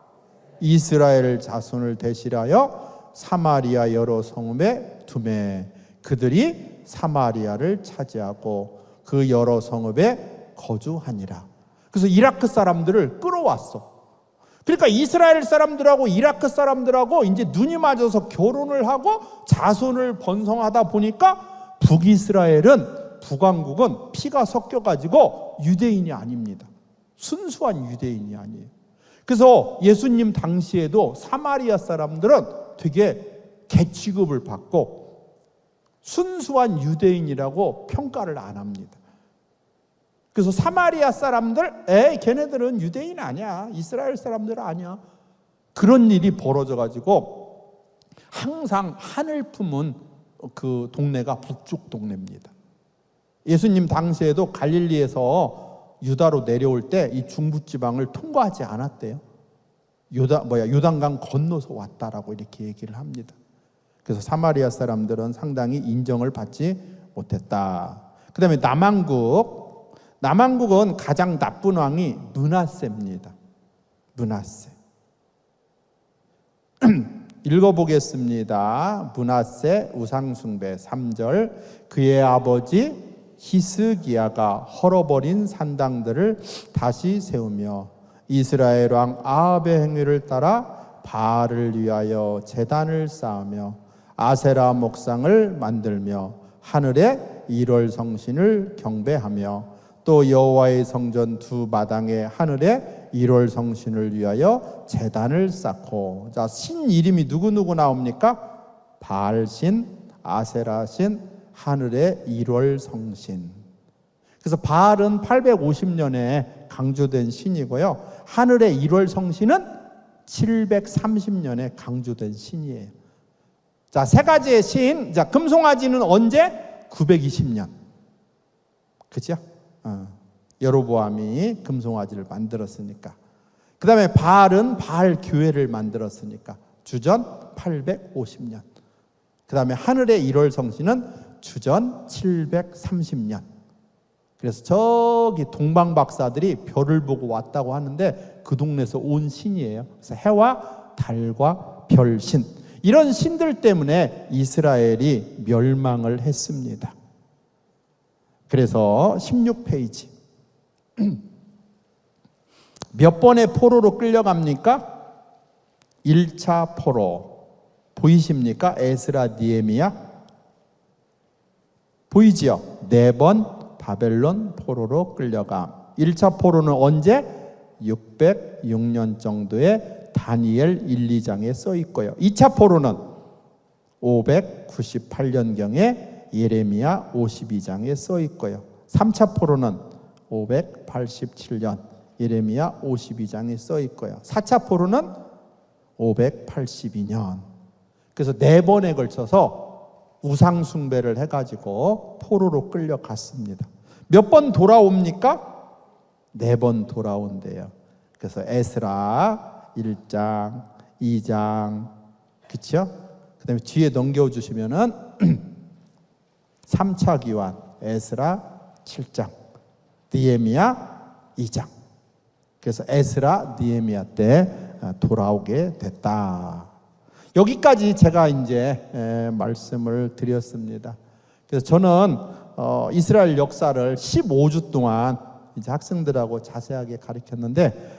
A: 이스라엘 자손을 대실하여 사마리아 여러 성읍에 두매 그들이 사마리아를 차지하고 그 여러 성읍에 거주하니라. 그래서 이라크 사람들을 끌어왔어. 그러니까 이스라엘 사람들하고 이라크 사람들하고 이제 눈이 맞아서 결혼을 하고 자손을 번성하다 보니까 북이스라엘은, 북왕국은 피가 섞여가지고 유대인이 아닙니다. 순수한 유대인이 아니에요. 그래서 예수님 당시에도 사마리아 사람들은 되게 계취급을 받고 순수한 유대인이라고 평가를 안 합니다. 그래서 사마리아 사람들, 걔네들은 유대인 아니야, 이스라엘 사람들 아니야, 그런 일이 벌어져가지고 항상 하늘 품은 그 동네가 북쪽 동네입니다. 예수님 당시에도 갈릴리에서 유다로 내려올 때 이 중부지방을 통과하지 않았대요. 요단강 건너서 왔다라고 이렇게 얘기를 합니다. 그래서 사마리아 사람들은 상당히 인정을 받지 못했다. 그 다음에 남왕국은 가장 나쁜 왕이 므낫세입니다. 므낫세. 읽어보겠습니다. 므낫세 우상숭배 3절. 그의 아버지 히스기야가 헐어버린 산당들을 다시 세우며 이스라엘 왕 아합의 행위를 따라 바알을 위하여 제단을 쌓으며 아세라 목상을 만들며 하늘의 1월 성신을 경배하며 또 여호와의 성전 두 마당에 하늘의 1월 성신을 위하여 제단을 쌓고. 자, 신 이름이 누구 나옵니까? 바알신, 아세라신, 하늘의 1월 성신. 그래서 바알은 850년에 강조된 신이고요, 하늘의 1월 성신은 730년에 강조된 신이에요. 자, 세 가지의 신. 자, 금송아지는 언제? 920년. 그죠? 여로보암이 금송아지를 만들었으니까. 그 다음에 바알은 바알 교회를 만들었으니까 주전 850년. 그 다음에 하늘의 1월 성신은 주전 730년. 그래서 저기 동방 박사들이 별을 보고 왔다고 하는데 그 동네에서 온 신이에요. 그래서 해와 달과 별신, 이런 신들 때문에 이스라엘이 멸망을 했습니다. 그래서 16페이지 몇 번의 포로로 끌려갑니까? 1차 포로 보이십니까? 에스라, 니에미야 보이지요? 4번 바벨론 포로로 끌려감. 1차 포로는 언제? 606년 정도에 다니엘 1, 2장에 써 있고요. 2차 포로는 598년경에 예레미야 52장에 써 있고요. 3차 포로는 587년 예레미야 52장에 써 있고요. 4차 포로는 582년. 그래서 4번에 걸쳐서 우상 숭배를 해가지고 포로로 끌려갔습니다. 몇 번 돌아옵니까? 4번 돌아온대요. 그래서 에스라 1장, 2장, 그렇죠? 그 다음에 뒤에 넘겨주시면은 3차 기환 에스라 7장, 니에미야 2장. 그래서 에스라, 니에미야 때 돌아오게 됐다. 여기까지 제가 이제 말씀을 드렸습니다. 그래서 저는 이스라엘 역사를 15주 동안 이제 학생들하고 자세하게 가르쳤는데,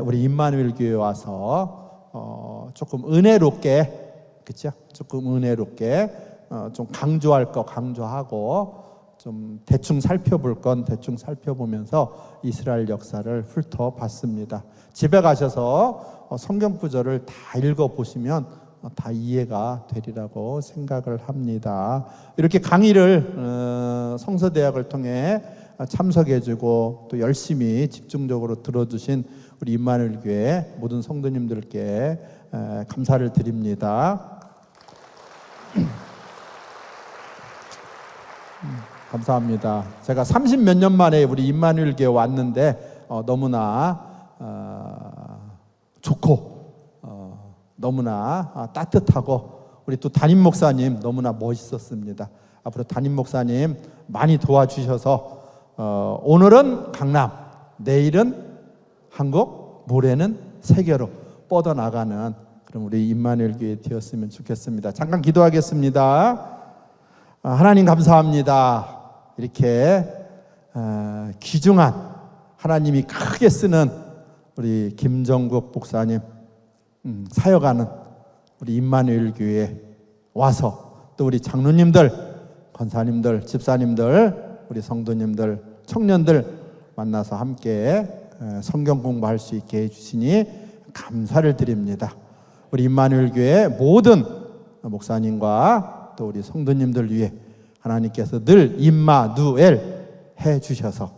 A: 우리 임마누엘 교회 와서 조금 은혜롭게, 그렇죠? 조금 은혜롭게 좀 강조할 거 강조하고, 좀 대충 살펴볼 건 대충 살펴보면서 이스라엘 역사를 훑어봤습니다. 집에 가셔서 성경 구절을 다 읽어보시면 다 이해가 되리라고 생각을 합니다. 이렇게 강의를 성서대학을 통해 참석해주고 또 열심히 집중적으로 들어주신 우리 임마누엘 교회 모든 성도님들께 감사를 드립니다. 감사합니다. 제가 30몇 년 만에 우리 임마누엘 교회 왔는데 너무나 좋고 너무나 따뜻하고, 우리 또 담임 목사님 너무나 멋있었습니다. 앞으로 담임 목사님 많이 도와주셔서 오늘은 강남, 내일은 한국, 모레는 세계로 뻗어나가는 그런 우리 임마누엘 교회 되었으면 좋겠습니다. 잠깐 기도하겠습니다. 하나님 감사합니다. 이렇게 귀중한, 하나님이 크게 쓰는 우리 김정국 목사님 사역하는 우리 임마누엘 교회에 와서 또 우리 장로님들, 권사님들, 집사님들, 우리 성도님들, 청년들 만나서 함께 성경 공부할 수 있게 해주시니 감사를 드립니다. 우리 임마누엘 교회 모든 목사님과 또 우리 성도님들 위해 하나님께서 늘 임마누엘 해주셔서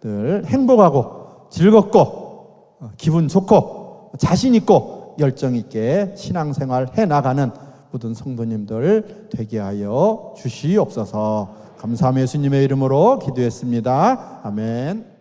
A: 늘 행복하고 즐겁고 기분 좋고 자신 있고 열정 있게 신앙생활 해나가는 모든 성도님들 되게 하여 주시옵소서. 감사하며 예수님의 이름으로 기도했습니다. 아멘.